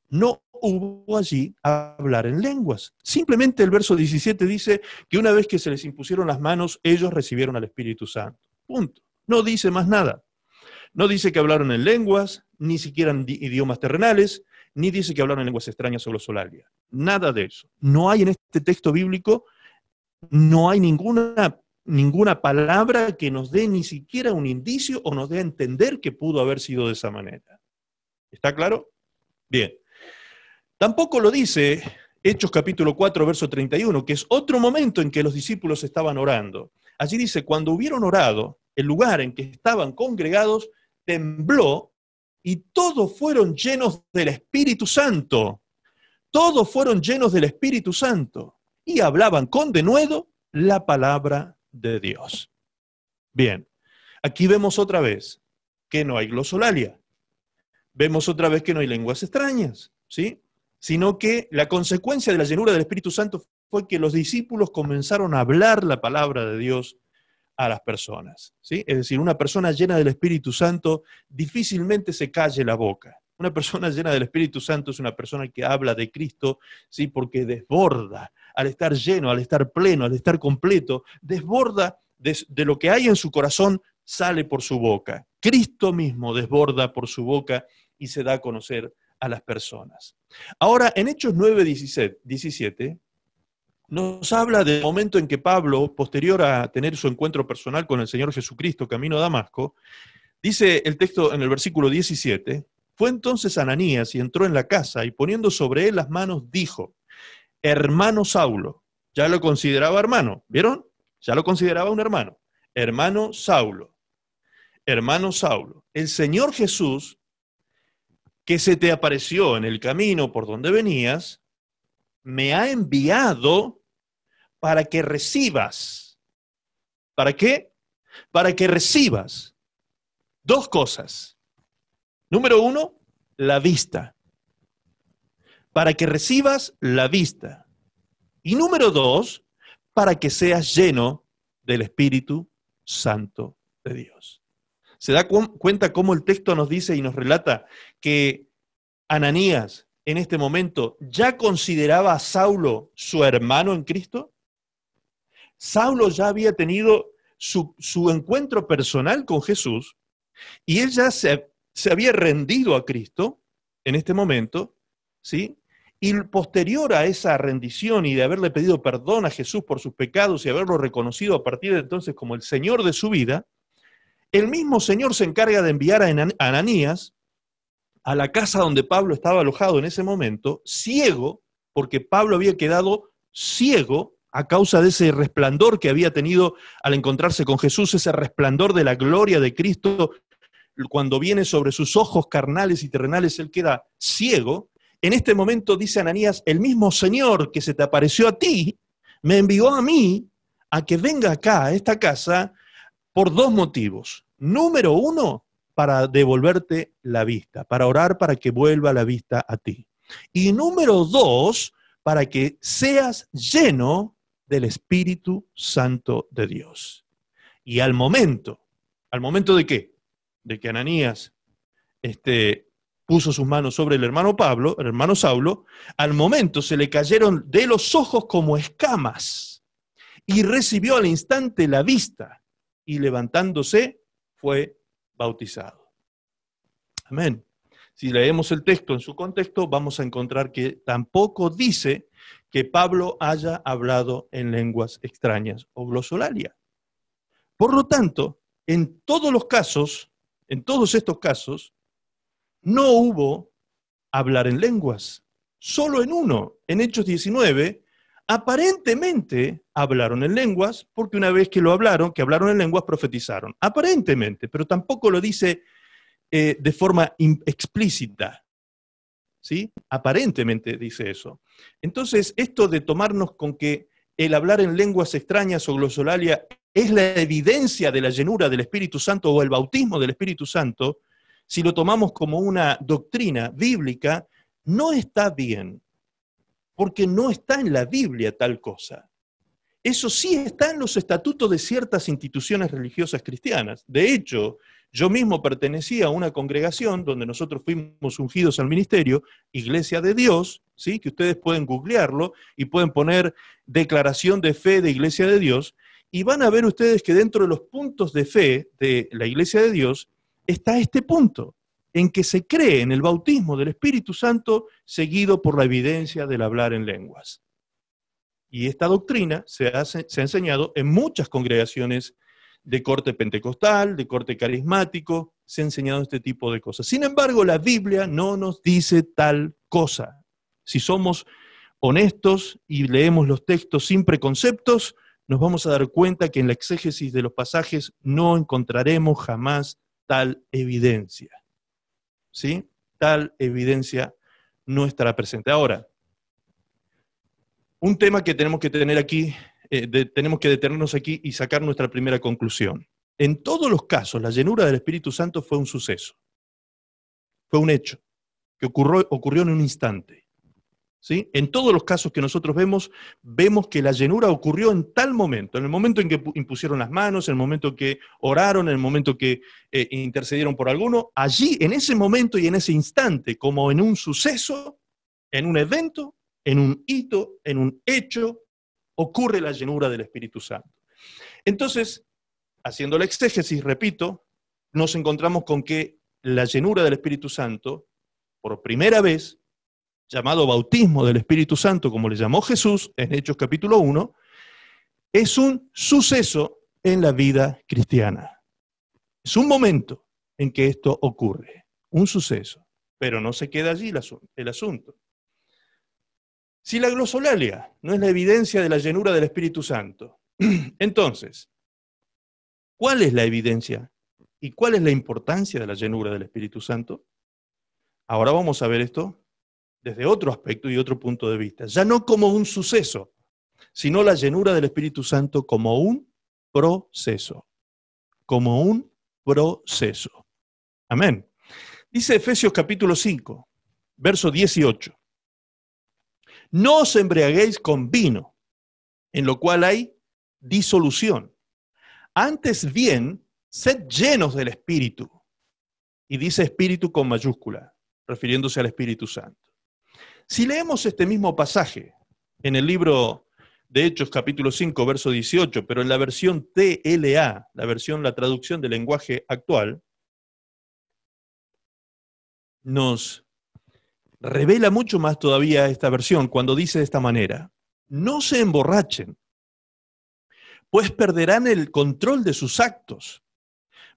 Speaker 1: No hubo allí hablar en lenguas. Simplemente el verso 17 dice que una vez que se les impusieron las manos, ellos recibieron al Espíritu Santo. Punto. No dice más nada. No dice que hablaron en lenguas, ni siquiera en idiomas terrenales, ni dice que hablaron en lenguas extrañas o glosolalia. Nada de eso. No hay en este texto bíblico, no hay ninguna palabra que nos dé ni siquiera un indicio o nos dé a entender que pudo haber sido de esa manera. ¿Está claro? Bien. Tampoco lo dice Hechos capítulo 4, verso 31, que es otro momento en que los discípulos estaban orando. Allí dice, cuando hubieron orado, el lugar en que estaban congregados tembló y todos fueron llenos del Espíritu Santo. Todos fueron llenos del Espíritu Santo y hablaban con denuedo la palabra de Dios. Bien, aquí vemos otra vez que no hay glosolalia. Vemos otra vez que no hay lenguas extrañas, ¿sí? Sino que la consecuencia de la llenura del Espíritu Santo fue que los discípulos comenzaron a hablar la palabra de Dios a las personas, ¿sí? Es decir, una persona llena del Espíritu Santo difícilmente se calle la boca. Una persona llena del Espíritu Santo es una persona que habla de Cristo, ¿sí? Porque desborda, al estar lleno, al estar pleno, al estar completo, desborda de lo que hay en su corazón, sale por su boca. Cristo mismo desborda por su boca y se da a conocer a las personas. Ahora, en Hechos 9:17, nos habla del momento en que Pablo, posterior a tener su encuentro personal con el Señor Jesucristo, camino a Damasco, dice el texto en el versículo 17, fue entonces Ananías y entró en la casa y poniendo sobre él las manos dijo, hermano Saulo, ya lo consideraba hermano, ¿vieron? Ya lo consideraba un hermano. Hermano Saulo, el Señor Jesús, que se te apareció en el camino por donde venías, me ha enviado para que recibas. ¿Para qué? Para que recibas dos cosas. Número uno, la vista. Para que recibas la vista. Y número dos, para que seas lleno del Espíritu Santo de Dios. ¿Se da cuenta cómo el texto nos dice y nos relata que Ananías en este momento ya consideraba a Saulo su hermano en Cristo? Saulo ya había tenido su encuentro personal con Jesús y él ya se había rendido a Cristo en este momento, ¿sí? Y posterior a esa rendición y de haberle pedido perdón a Jesús por sus pecados y haberlo reconocido a partir de entonces como el Señor de su vida, el mismo Señor se encarga de enviar a Ananías a la casa donde Pablo estaba alojado en ese momento, ciego, porque Pablo había quedado ciego a causa de ese resplandor que había tenido al encontrarse con Jesús, ese resplandor de la gloria de Cristo, cuando viene sobre sus ojos carnales y terrenales, él queda ciego. En este momento dice Ananías, el mismo Señor que se te apareció a ti, me envió a mí a que venga acá, a esta casa, por dos motivos. Número uno, para devolverte la vista, para orar para que vuelva la vista a ti. Y número dos, para que seas lleno del Espíritu Santo de Dios. Y al momento ¿de qué? De que Ananías puso sus manos sobre el hermano Saulo, al momento se le cayeron de los ojos como escamas y recibió al instante la vista y levantándose fue bautizado. Amén. Si leemos el texto en su contexto, vamos a encontrar que tampoco dice que Pablo haya hablado en lenguas extrañas o glosolalia. Por lo tanto, en todos estos casos, no hubo hablar en lenguas. Solo en uno, en Hechos 19, aparentemente hablaron en lenguas, porque una vez que hablaron en lenguas, profetizaron. Aparentemente, pero tampoco lo dice de forma explícita. ¿Sí? Aparentemente dice eso. Entonces, esto de tomarnos con que el hablar en lenguas extrañas o glosolalia es la evidencia de la llenura del Espíritu Santo o el bautismo del Espíritu Santo, si lo tomamos como una doctrina bíblica, no está bien, porque no está en la Biblia tal cosa. Eso sí está en los estatutos de ciertas instituciones religiosas cristianas. De hecho, yo mismo pertenecía a una congregación donde nosotros fuimos ungidos al ministerio, Iglesia de Dios, ¿sí? Que ustedes pueden googlearlo y pueden poner declaración de fe de Iglesia de Dios, y van a ver ustedes que dentro de los puntos de fe de la Iglesia de Dios está este punto, en que se cree en el bautismo del Espíritu Santo seguido por la evidencia del hablar en lenguas. Y esta doctrina se ha enseñado en muchas congregaciones de corte pentecostal, de corte carismático, se ha enseñado este tipo de cosas. Sin embargo, la Biblia no nos dice tal cosa. Si somos honestos y leemos los textos sin preconceptos, nos vamos a dar cuenta que en la exégesis de los pasajes no encontraremos jamás tal evidencia. ¿Sí? Tal evidencia no estará presente. Ahora, un tema que tenemos que tener aquí, tenemos que detenernos aquí y sacar nuestra primera conclusión. En todos los casos, la llenura del Espíritu Santo fue un suceso, fue un hecho que ocurrió en un instante. ¿Sí? En todos los casos que nosotros vemos que la llenura ocurrió en tal momento, en el momento en que impusieron las manos, en el momento que oraron, en el momento que intercedieron por alguno, allí, en ese momento y en ese instante, como en un suceso, en un evento, en un hito, en un hecho, ocurre la llenura del Espíritu Santo. Entonces, haciendo la exégesis, repito, nos encontramos con que la llenura del Espíritu Santo, por primera vez, llamado bautismo del Espíritu Santo, como le llamó Jesús en Hechos capítulo 1, es un suceso en la vida cristiana. Es un momento en que esto ocurre, un suceso, pero no se queda allí el asunto. Si la glosolalia no es la evidencia de la llenura del Espíritu Santo, entonces, ¿cuál es la evidencia y cuál es la importancia de la llenura del Espíritu Santo? Ahora vamos a ver esto desde otro aspecto y otro punto de vista, ya no como un suceso, sino la llenura del Espíritu Santo como un proceso, como un proceso. Amén. Dice Efesios capítulo 5, verso 18. No os embriaguéis con vino, en lo cual hay disolución. Antes bien, sed llenos del Espíritu. Y dice Espíritu con mayúscula, refiriéndose al Espíritu Santo. Si leemos este mismo pasaje en el libro de Hechos capítulo 5, verso 18, pero en la versión TLA, la traducción del lenguaje actual, nos revela mucho más todavía esta versión cuando dice de esta manera: no se emborrachen, pues perderán el control de sus actos.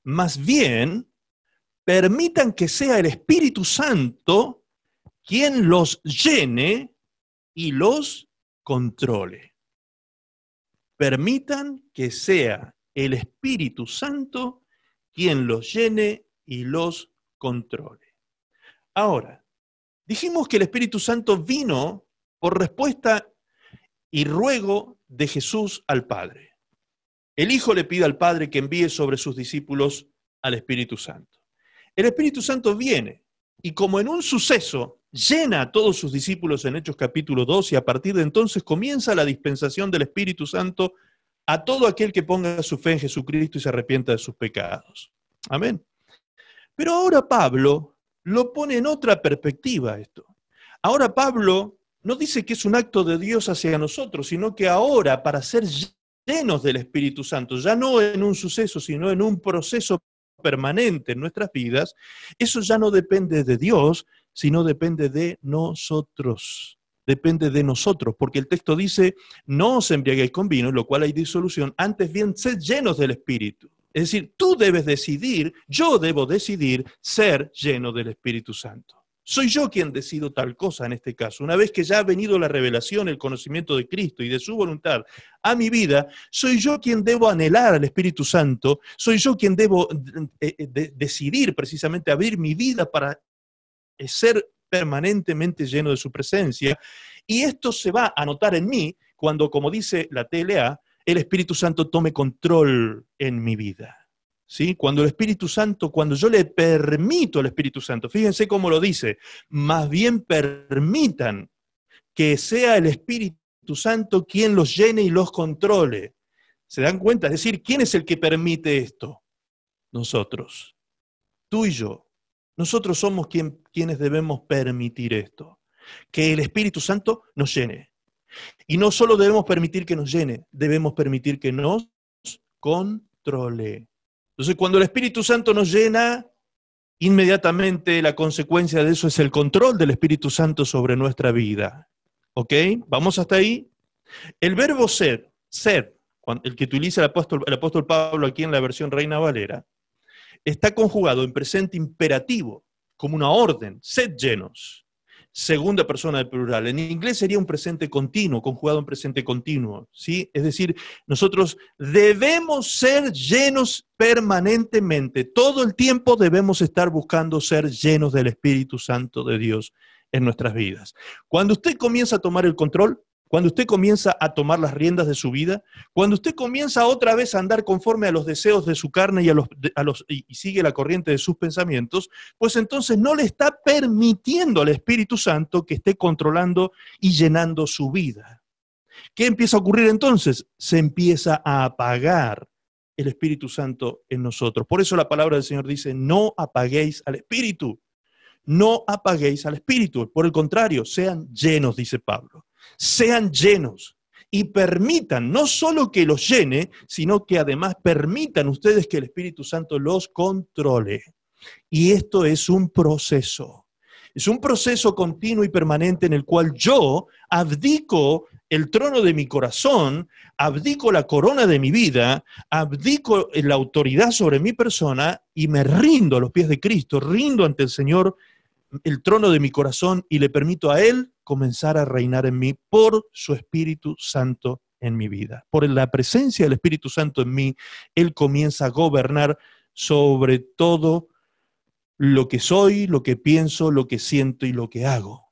Speaker 1: Más bien, permitan que sea el Espíritu Santo quien los llene y los controle. Permitan que sea el Espíritu Santo quien los llene y los controle. Ahora, dijimos que el Espíritu Santo vino por respuesta y ruego de Jesús al Padre. El Hijo le pide al Padre que envíe sobre sus discípulos al Espíritu Santo. El Espíritu Santo viene y como en un suceso llena a todos sus discípulos en Hechos capítulo 2 y a partir de entonces comienza la dispensación del Espíritu Santo a todo aquel que ponga su fe en Jesucristo y se arrepienta de sus pecados. Amén. Pero ahora Pablo lo pone en otra perspectiva esto. Ahora Pablo no dice que es un acto de Dios hacia nosotros, sino que ahora para ser llenos del Espíritu Santo, ya no en un suceso, sino en un proceso permanente en nuestras vidas, eso ya no depende de Dios, sino depende de nosotros. Depende de nosotros, porque el texto dice, no os embriaguéis con vino, en lo cual hay disolución, antes bien sed llenos del Espíritu. Es decir, tú debes decidir, yo debo decidir ser lleno del Espíritu Santo. Soy yo quien decido tal cosa en este caso. Una vez que ya ha venido la revelación, el conocimiento de Cristo y de su voluntad a mi vida, soy yo quien debo anhelar al Espíritu Santo, soy yo quien debo decidir precisamente abrir mi vida para ser permanentemente lleno de su presencia. Y esto se va a notar en mí cuando, como dice la TLA, el Espíritu Santo tome control en mi vida. ¿Sí? Cuando el Espíritu Santo, cuando yo le permito al Espíritu Santo, fíjense cómo lo dice, más bien permitan que sea el Espíritu Santo quien los llene y los controle. ¿Se dan cuenta? Es decir, ¿quién es el que permite esto? Nosotros, tú y yo. Nosotros somos quienes debemos permitir esto, que el Espíritu Santo nos llene. Y no solo debemos permitir que nos llene, debemos permitir que nos controle. Entonces, cuando el Espíritu Santo nos llena, inmediatamente la consecuencia de eso es el control del Espíritu Santo sobre nuestra vida. ¿Ok? ¿Vamos hasta ahí? El verbo ser, el que utiliza el apóstol Pablo aquí en la versión Reina Valera, está conjugado en presente imperativo, como una orden, sed llenos. Segunda persona del plural. En inglés sería un presente continuo, conjugado en presente continuo, ¿sí? Es decir, nosotros debemos ser llenos permanentemente. Todo el tiempo debemos estar buscando ser llenos del Espíritu Santo de Dios en nuestras vidas. Cuando usted comienza a tomar el control, cuando usted comienza a tomar las riendas de su vida, cuando usted comienza otra vez a andar conforme a los deseos de su carne y sigue la corriente de sus pensamientos, pues entonces no le está permitiendo al Espíritu Santo que esté controlando y llenando su vida. ¿Qué empieza a ocurrir entonces? Se empieza a apagar el Espíritu Santo en nosotros. Por eso la palabra del Señor dice, no apaguéis al Espíritu. No apaguéis al Espíritu. Por el contrario, sean llenos, dice Pablo. Sean llenos. y permitan, no solo que los llene, sino que además permitan ustedes que el Espíritu Santo los controle. Y esto es un proceso. Es un proceso continuo y permanente en el cual yo abdico el trono de mi corazón, abdico la corona de mi vida, abdico la autoridad sobre mi persona y me rindo a los pies de Cristo, rindo ante el Señor el trono de mi corazón y le permito a Él comenzar a reinar en mí por su Espíritu Santo en mi vida. Por la presencia del Espíritu Santo en mí, Él comienza a gobernar sobre todo lo que soy, lo que pienso, lo que siento y lo que hago.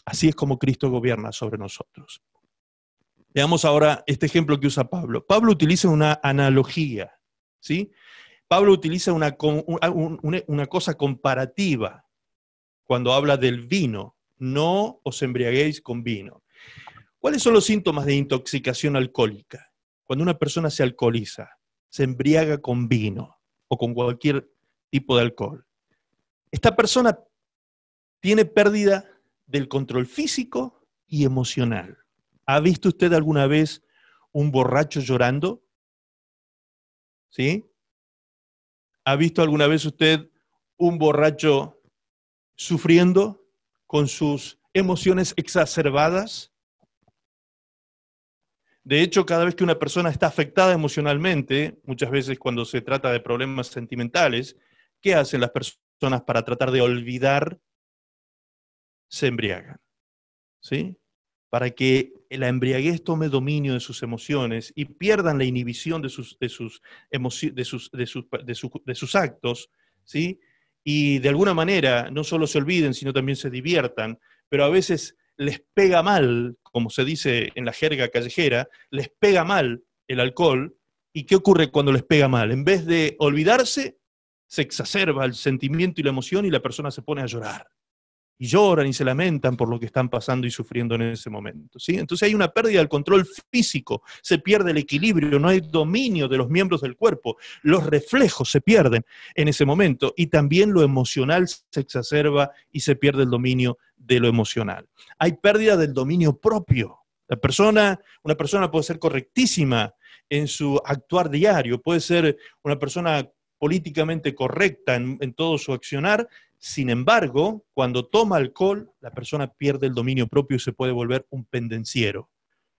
Speaker 1: Así es como Cristo gobierna sobre nosotros. Veamos ahora este ejemplo que usa Pablo. Pablo utiliza una analogía, ¿sí? Pablo utiliza una cosa comparativa cuando habla del vino. No os embriaguéis con vino. ¿Cuáles son los síntomas de intoxicación alcohólica? Cuando una persona se alcoholiza, se embriaga con vino o con cualquier tipo de alcohol. Esta persona tiene pérdida del control físico y emocional. ¿Ha visto usted alguna vez un borracho llorando? ¿Sí? ¿Ha visto alguna vez usted un borracho sufriendo con sus emociones exacerbadas? De hecho, cada vez que una persona está afectada emocionalmente, muchas veces cuando se trata de problemas sentimentales, ¿qué hacen las personas para tratar de olvidar? Se embriagan, ¿sí? Para que la embriaguez tome dominio de sus emociones y pierdan la inhibición de sus actos, ¿sí? Y de alguna manera no solo se olviden, sino también se diviertan, pero a veces les pega mal, como se dice en la jerga callejera, les pega mal el alcohol. ¿Y qué ocurre cuando les pega mal? En vez de olvidarse, se exacerba el sentimiento y la emoción y la persona se pone a llorar. Y lloran y se lamentan por lo que están pasando y sufriendo en ese momento, ¿sí? Entonces hay una pérdida del control físico, se pierde el equilibrio, no hay dominio de los miembros del cuerpo, los reflejos se pierden en ese momento y también lo emocional se exacerba y se pierde el dominio de lo emocional. Hay pérdida del dominio propio. Una persona puede ser correctísima en su actuar diario, puede ser una persona políticamente correcta en todo su accionar. Sin embargo, cuando toma alcohol, la persona pierde el dominio propio y se puede volver un pendenciero.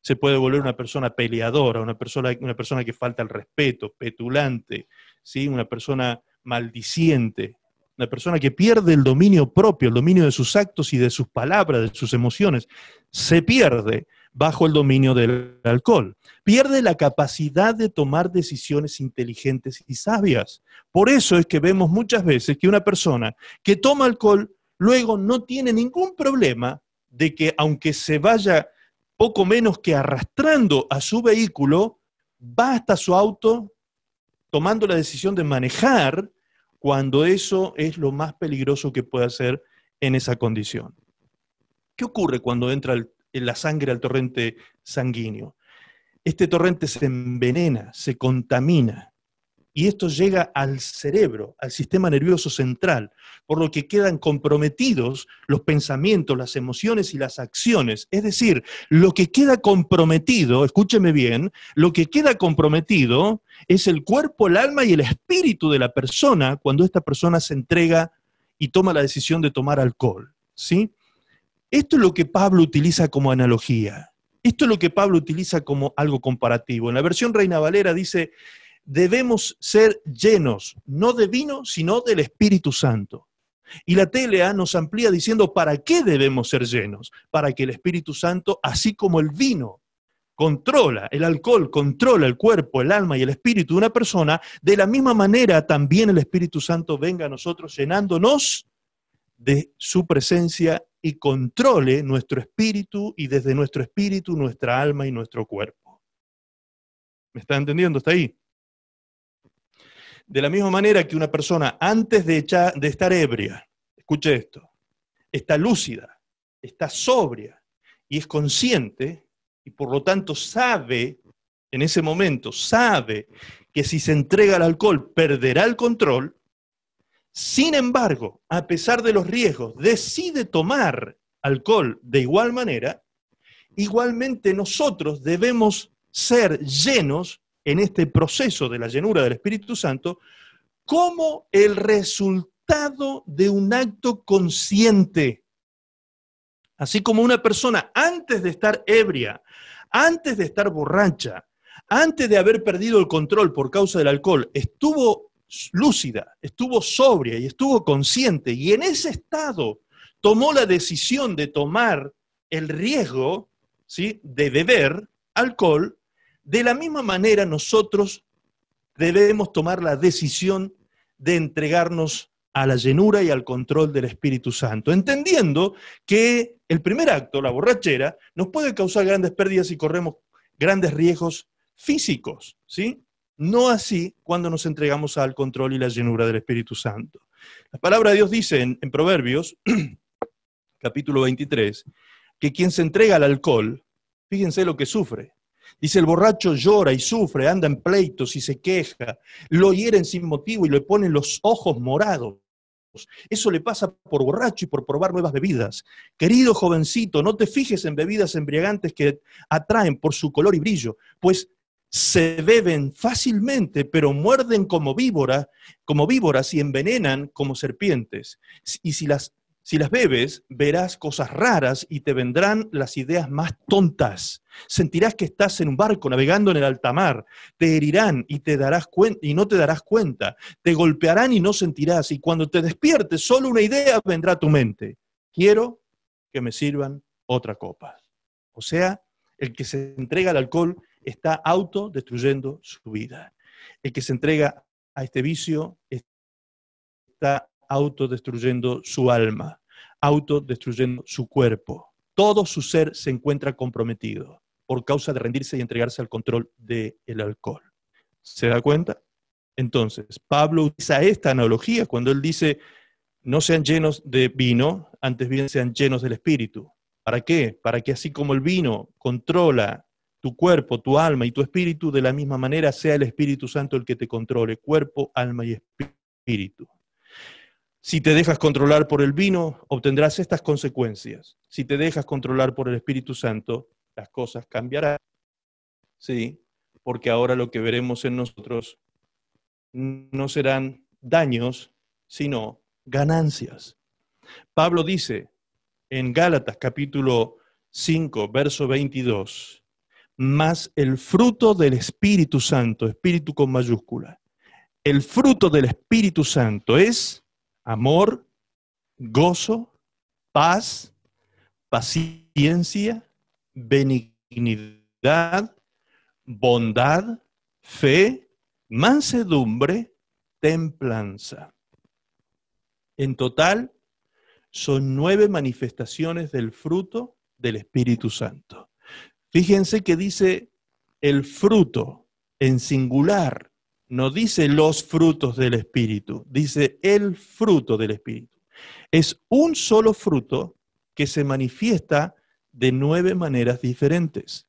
Speaker 1: Se puede volver una persona peleadora, una persona que falta el respeto, petulante, ¿sí? Una persona maldiciente, una persona que pierde el dominio propio, el dominio de sus actos y de sus palabras, de sus emociones. Se pierde bajo el dominio del alcohol. Pierde la capacidad de tomar decisiones inteligentes y sabias. Por eso es que vemos muchas veces que una persona que toma alcohol luego no tiene ningún problema de que, aunque se vaya poco menos que arrastrando a su vehículo, va hasta su auto tomando la decisión de manejar cuando eso es lo más peligroso que puede hacer en esa condición. ¿Qué ocurre cuando entra la sangre al torrente sanguíneo? Este torrente se envenena, se contamina, y esto llega al cerebro, al sistema nervioso central, por lo que quedan comprometidos los pensamientos, las emociones y las acciones. Es decir, lo que queda comprometido, escúcheme bien, lo que queda comprometido es el cuerpo, el alma y el espíritu de la persona cuando esta persona se entrega y toma la decisión de tomar alcohol, ¿sí? Esto es lo que Pablo utiliza como analogía. Esto es lo que Pablo utiliza como algo comparativo. En la versión Reina Valera dice: debemos ser llenos, no de vino, sino del Espíritu Santo. Y la TLA nos amplía diciendo: ¿para qué debemos ser llenos? Para que el Espíritu Santo, así como el vino controla, el alcohol controla el cuerpo, el alma y el espíritu de una persona, de la misma manera también el Espíritu Santo venga a nosotros llenándonos de su presencia y controle nuestro espíritu y desde nuestro espíritu, nuestra alma y nuestro cuerpo. ¿Me está entendiendo? ¿Está ahí? De la misma manera que una persona antes de estar ebria, escuche esto, está lúcida, está sobria y es consciente y por lo tanto sabe, en ese momento, sabe que si se entrega al alcohol perderá el control. Sin embargo, a pesar de los riesgos, decide tomar alcohol de igual manera igualmente nosotros debemos ser llenos en este proceso de la llenura del Espíritu Santo como el resultado de un acto consciente. Así como una persona antes de estar ebria, antes de estar borracha, antes de haber perdido el control por causa del alcohol, estuvo lúcida, estuvo sobria y estuvo consciente, y en ese estado tomó la decisión de tomar el riesgo, ¿sí?, de beber alcohol. De la misma manera nosotros debemos tomar la decisión de entregarnos a la llenura y al control del Espíritu Santo, entendiendo que el primer acto, la borrachera, nos puede causar grandes pérdidas y corremos grandes riesgos físicos, ¿sí? No así cuando nos entregamos al control y la llenura del Espíritu Santo. La palabra de Dios dice en Proverbios, capítulo 23, que quien se entrega al alcohol, fíjense lo que sufre. Dice, el borracho llora y sufre, anda en pleitos y se queja, lo hieren sin motivo y le ponen los ojos morados. Eso le pasa por borracho y por probar nuevas bebidas. Querido jovencito, no te fijes en bebidas embriagantes que atraen por su color y brillo, pues se beben fácilmente, pero muerden como víboras y envenenan como serpientes. Y si las bebes, verás cosas raras y te vendrán las ideas más tontas. Sentirás que estás en un barco navegando en el alta mar. Te herirán y no te darás cuenta. Te golpearán y no sentirás. Y cuando te despiertes, solo una idea vendrá a tu mente. Quiero que me sirvan otra copa. O sea, el que se entrega al alcohol está autodestruyendo su vida. El que se entrega a este vicio está autodestruyendo su alma, autodestruyendo su cuerpo. Todo su ser se encuentra comprometido por causa de rendirse y entregarse al control del alcohol. ¿Se da cuenta? Entonces, Pablo utiliza esta analogía cuando él dice, no sean llenos de vino, antes bien sean llenos del Espíritu. ¿Para qué? Para que así como el vino controla tu cuerpo, tu alma y tu espíritu, de la misma manera sea el Espíritu Santo el que te controle, cuerpo, alma y espíritu. Si te dejas controlar por el vino, obtendrás estas consecuencias. Si te dejas controlar por el Espíritu Santo, las cosas cambiarán. Sí, porque ahora lo que veremos en nosotros no serán daños, sino ganancias. Pablo dice en Gálatas capítulo 5, verso 22, mas el fruto del Espíritu Santo, Espíritu con mayúscula, el fruto del Espíritu Santo es amor, gozo, paz, paciencia, benignidad, bondad, fe, mansedumbre, templanza. En total, son 9 manifestaciones del fruto del Espíritu Santo. Fíjense que dice el fruto en singular, no dice los frutos del Espíritu, dice el fruto del Espíritu. Es un solo fruto que se manifiesta de 9 maneras diferentes.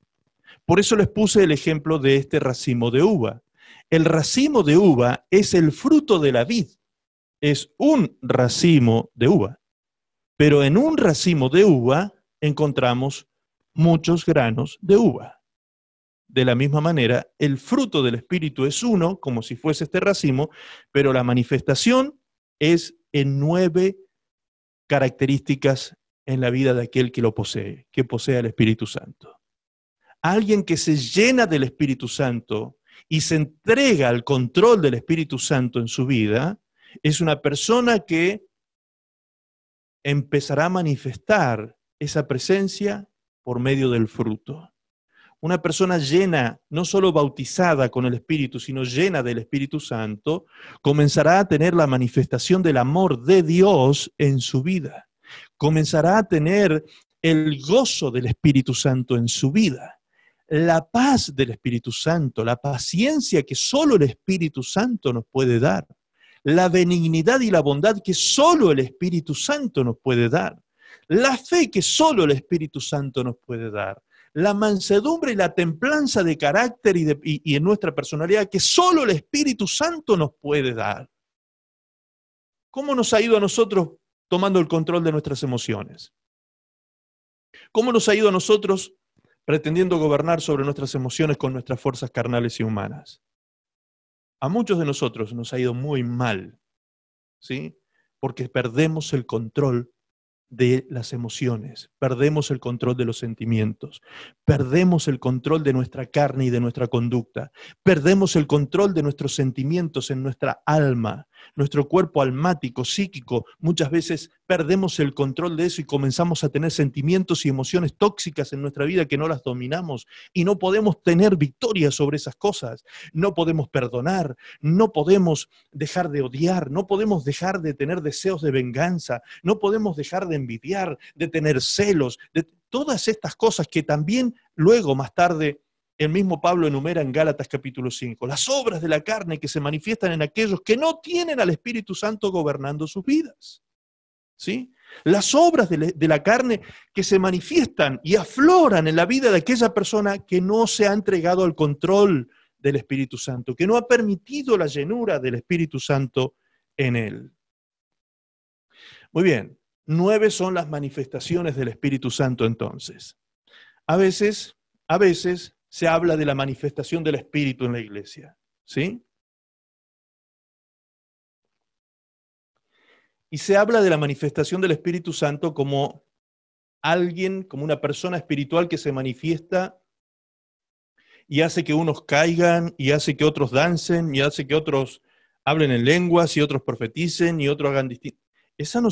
Speaker 1: Por eso les puse el ejemplo de este racimo de uva. El racimo de uva es el fruto de la vid, es un racimo de uva. Pero en un racimo de uva encontramos muchos granos de uva. De la misma manera, el fruto del Espíritu es uno, como si fuese este racimo, pero la manifestación es en 9 características en la vida de aquel que lo posee, que posee el Espíritu Santo. Alguien que se llena del Espíritu Santo y se entrega al control del Espíritu Santo en su vida, es una persona que empezará a manifestar esa presencia por medio del fruto. Una persona llena, no solo bautizada con el Espíritu, sino llena del Espíritu Santo, comenzará a tener la manifestación del amor de Dios en su vida. Comenzará a tener el gozo del Espíritu Santo en su vida, la paz del Espíritu Santo, la paciencia que solo el Espíritu Santo nos puede dar, la benignidad y la bondad que solo el Espíritu Santo nos puede dar, la fe que solo el Espíritu Santo nos puede dar, la mansedumbre y la templanza de carácter y en nuestra personalidad que solo el Espíritu Santo nos puede dar. ¿Cómo nos ha ido a nosotros tomando el control de nuestras emociones? ¿Cómo nos ha ido a nosotros pretendiendo gobernar sobre nuestras emociones con nuestras fuerzas carnales y humanas. A muchos de nosotros nos ha ido muy mal, ¿sí? Porque perdemos el control de las emociones, perdemos el control de los sentimientos, perdemos el control de nuestra carne y de nuestra conducta, perdemos el control de nuestros sentimientos en nuestra alma, nuestro cuerpo almático, psíquico. Muchas veces perdemos el control de eso y comenzamos a tener sentimientos y emociones tóxicas en nuestra vida que no las dominamos y no podemos tener victoria sobre esas cosas, no podemos perdonar, no podemos dejar de odiar, no podemos dejar de tener deseos de venganza, no podemos dejar de envidiar, de tener celos, de todas estas cosas que también luego, más tarde, el mismo Pablo enumera en Gálatas capítulo 5, las obras de la carne que se manifiestan en aquellos que no tienen al Espíritu Santo gobernando sus vidas. ¿Sí? Las obras de la carne que se manifiestan y afloran en la vida de aquella persona que no se ha entregado al control del Espíritu Santo, que no ha permitido la llenura del Espíritu Santo en él. Muy bien, 9 son las manifestaciones del Espíritu Santo entonces. A veces se habla de la manifestación del Espíritu en la iglesia, ¿sí? Y se habla de la manifestación del Espíritu Santo como alguien, como una persona espiritual que se manifiesta y hace que unos caigan, y hace que otros dancen, y hace que otros hablen en lenguas, y otros profeticen, y otros hagan distinto. Esas no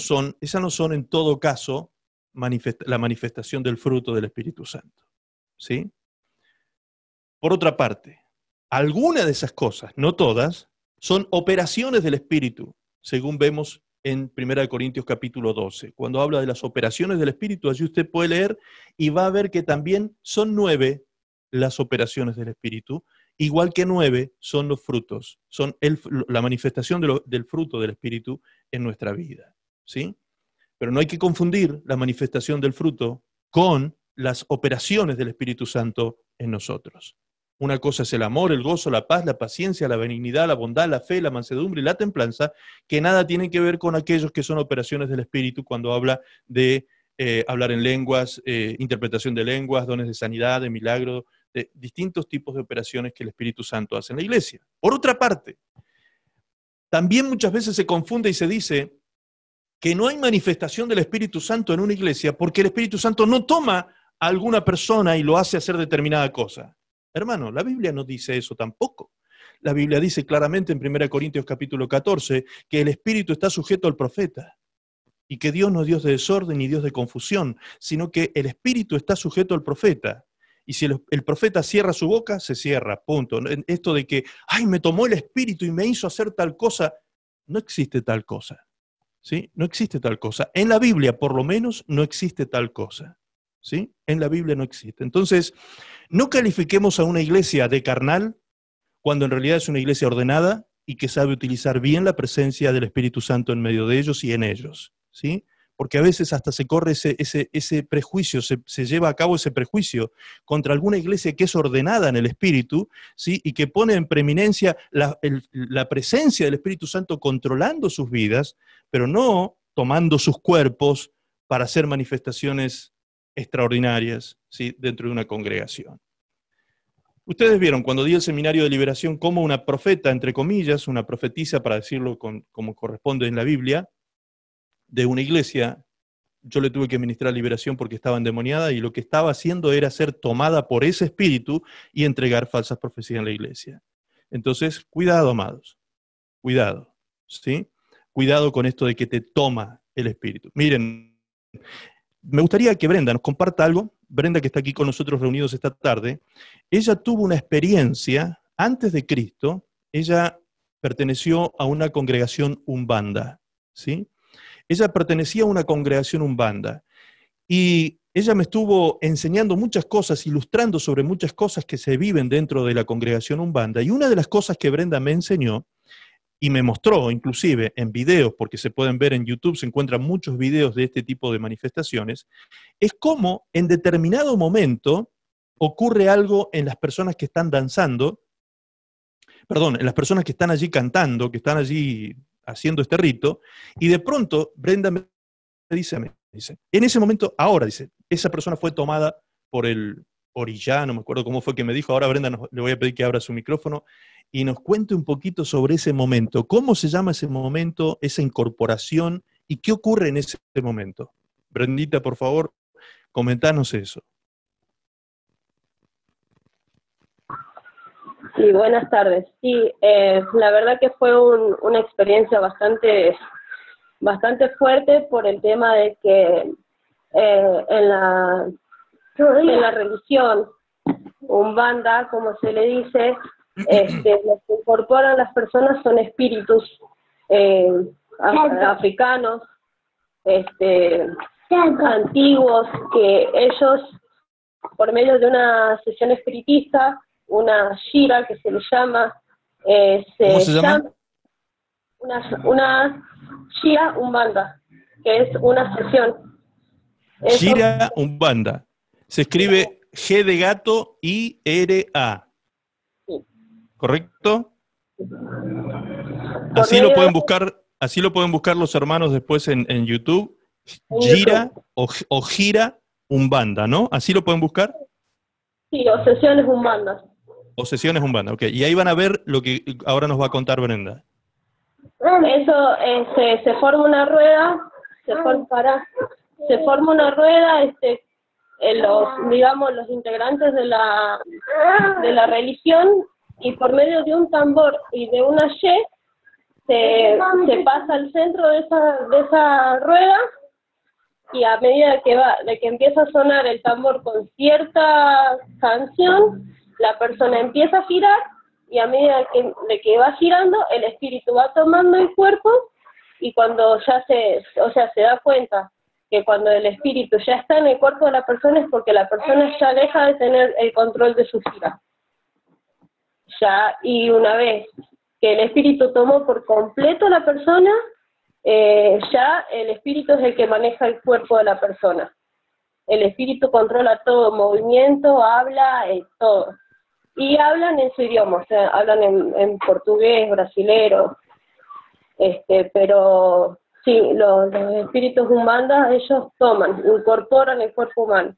Speaker 1: son en todo caso la manifestación del fruto del Espíritu Santo, ¿sí? Por otra parte, algunas de esas cosas, no todas, son operaciones del Espíritu, según vemos en 1 Corintios capítulo 12. Cuando habla de las operaciones del Espíritu, allí usted puede leer y va a ver que también son 9 las operaciones del Espíritu, igual que 9 son los frutos, son la manifestación del fruto del Espíritu en nuestra vida, ¿sí? Pero no hay que confundir la manifestación del fruto con las operaciones del Espíritu Santo en nosotros. Una cosa es el amor, el gozo, la paz, la paciencia, la benignidad, la bondad, la fe, la mansedumbre y la templanza, que nada tienen que ver con aquellos que son operaciones del Espíritu cuando habla de hablar en lenguas, interpretación de lenguas, dones de sanidad, de milagro, de distintos tipos de operaciones que el Espíritu Santo hace en la iglesia. Por otra parte, también muchas veces se confunde y se dice que no hay manifestación del Espíritu Santo en una iglesia porque el Espíritu Santo no toma a alguna persona y lo hace hacer determinada cosa. Hermano, la Biblia no dice eso tampoco. La Biblia dice claramente en 1 Corintios capítulo 14 que el Espíritu está sujeto al profeta y que Dios no es Dios de desorden ni Dios de confusión, sino que el Espíritu está sujeto al profeta. Y si el profeta cierra su boca, se cierra, punto. Esto de que, ay, me tomó el Espíritu y me hizo hacer tal cosa, no existe tal cosa. ¿Sí? No existe tal cosa. En la Biblia, por lo menos, no existe tal cosa. ¿Sí? En la Biblia no existe. Entonces, no califiquemos a una iglesia de carnal cuando en realidad es una iglesia ordenada y que sabe utilizar bien la presencia del Espíritu Santo en medio de ellos y en ellos. ¿Sí? Porque a veces hasta se corre ese prejuicio, se lleva a cabo ese prejuicio contra alguna iglesia que es ordenada en el Espíritu, ¿sí? Y que pone en preeminencia la presencia del Espíritu Santo controlando sus vidas, pero no tomando sus cuerpos para hacer manifestaciones extraordinarias, ¿sí? Dentro de una congregación. Ustedes vieron cuando di el seminario de liberación cómo una profeta, entre comillas, una profetisa, para decirlo como corresponde en la Biblia, de una iglesia, yo le tuve que ministrar liberación porque estaba endemoniada y lo que estaba haciendo era ser tomada por ese espíritu y entregar falsas profecías en la iglesia. Entonces, cuidado, amados, cuidado, ¿sí? Cuidado con esto de que te toma el espíritu. Miren, me gustaría que Brenda nos comparta algo. Brenda, que está aquí con nosotros reunidos esta tarde, ella tuvo una experiencia antes de Cristo. Ella perteneció a una congregación umbanda, ¿sí? Ella pertenecía a una congregación umbanda y ella me estuvo enseñando muchas cosas, ilustrando sobre muchas cosas que se viven dentro de la congregación umbanda. Y una de las cosas que Brenda me enseñó y me mostró, inclusive en videos, porque se pueden ver en YouTube, se encuentran muchos videos de este tipo de manifestaciones, es cómo en determinado momento ocurre algo en las personas que están danzando, en las personas que están allí cantando, que están allí haciendo este rito, y de pronto Brenda me dice, en ese momento, ahora, dice, esa persona fue tomada por el Orillá, no me acuerdo cómo fue que me dijo. Ahora Brenda le voy a pedir que abra su micrófono y nos cuente un poquito sobre ese momento. ¿Cómo se llama ese momento, esa incorporación y qué ocurre en ese momento? Brendita, por favor, comentanos eso.
Speaker 2: Sí, buenas tardes. Sí, la verdad que fue una experiencia bastante fuerte por el tema de que en la religión Umbanda, como se le dice, lo que incorporan las personas son espíritus africanos, antiguos, que ellos, por medio de una sesión espiritista, una shira que se le llama,
Speaker 1: ¿Cómo se llama?
Speaker 2: Una shira umbanda, que es una sesión.
Speaker 1: Shira Umbanda. Se escribe G de gato I-R-A.
Speaker 2: Sí.
Speaker 1: ¿Correcto? Así lo pueden buscar los hermanos después en YouTube. Gira o Gira Umbanda, ¿no? ¿Así lo pueden buscar?
Speaker 2: Sí, o sesiones umbandas.
Speaker 1: O sesiones Umbanda, ok. Y ahí van a ver lo que ahora nos va a contar Brenda.
Speaker 2: Eso, se forma una rueda, se forma una rueda, digamos, los integrantes de la religión, y por medio de un tambor y de una ye, se pasa al centro de esa rueda, y a medida de que empieza a sonar el tambor con cierta canción, la persona empieza a girar, y a medida de que va girando, el espíritu va tomando el cuerpo, y cuando ya se da cuenta que cuando el espíritu ya está en el cuerpo de la persona, es porque la persona ya deja de tener el control de su gira. Y una vez que el espíritu tomó por completo a la persona, ya el espíritu es el que maneja el cuerpo de la persona. El espíritu controla todo, movimiento, habla, todo. Y hablan en su idioma, o sea, hablan en portugués, brasilero, pero sí, los espíritus umbandas, ellos incorporan el cuerpo humano.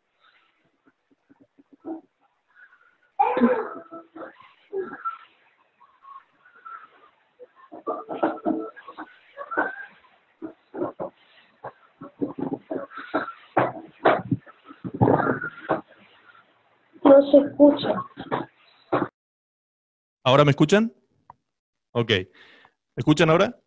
Speaker 2: No se escucha.
Speaker 1: ¿Ahora me escuchan? Ok. ¿Me escuchan ahora?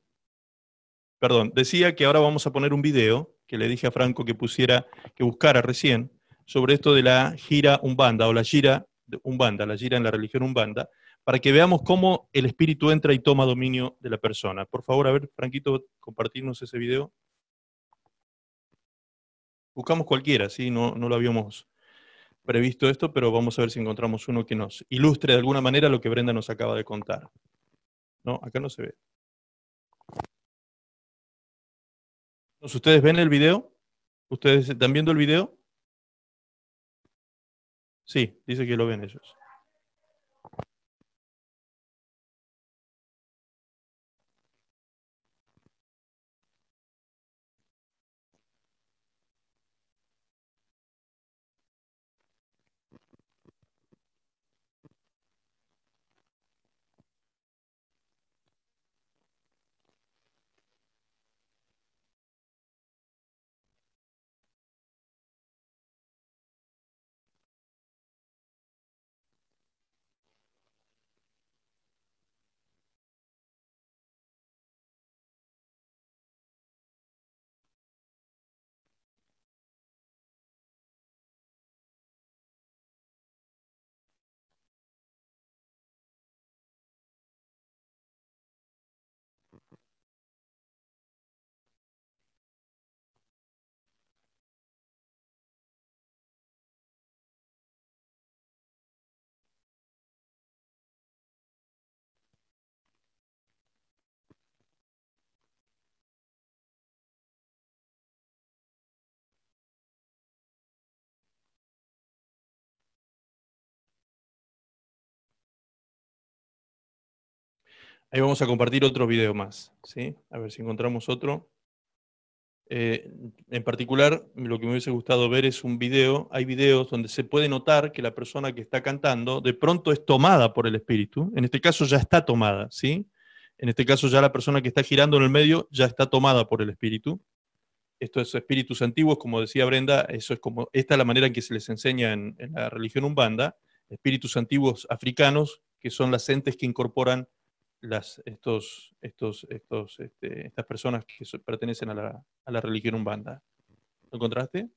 Speaker 1: Perdón, decía que ahora vamos a poner un video que le dije a Franco que buscara recién, sobre esto de la gira Umbanda, o la gira Umbanda, la gira en la religión Umbanda, para que veamos cómo el espíritu entra y toma dominio de la persona. Por favor, a ver, Franquito, compartirnos ese video. Buscamos cualquiera, ¿sí? No lo habíamos previsto esto, pero vamos a ver si encontramos uno que nos ilustre de alguna manera lo que Brenda nos acaba de contar. No, acá no se ve. ¿Ustedes ven el video? ¿Ustedes están viendo el video? Sí, dice que lo ven ellos. Ahí vamos a compartir otro video más, ¿sí? A ver si encontramos otro. En particular, lo que me hubiese gustado ver es un video. Hay videos donde se puede notar que la persona que está cantando de pronto es tomada por el espíritu. En este caso ya está tomada, ¿sí? En este caso ya la persona que está girando en el medio ya está tomada por el espíritu. Estos espíritus antiguos, como decía Brenda, eso es como, esta es la manera en que se les enseña en la religión umbanda, espíritus antiguos africanos, que son las entes que incorporan estas personas que pertenecen a la religión umbanda. ¿Lo encontraste?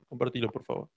Speaker 1: Compartilo, por favor.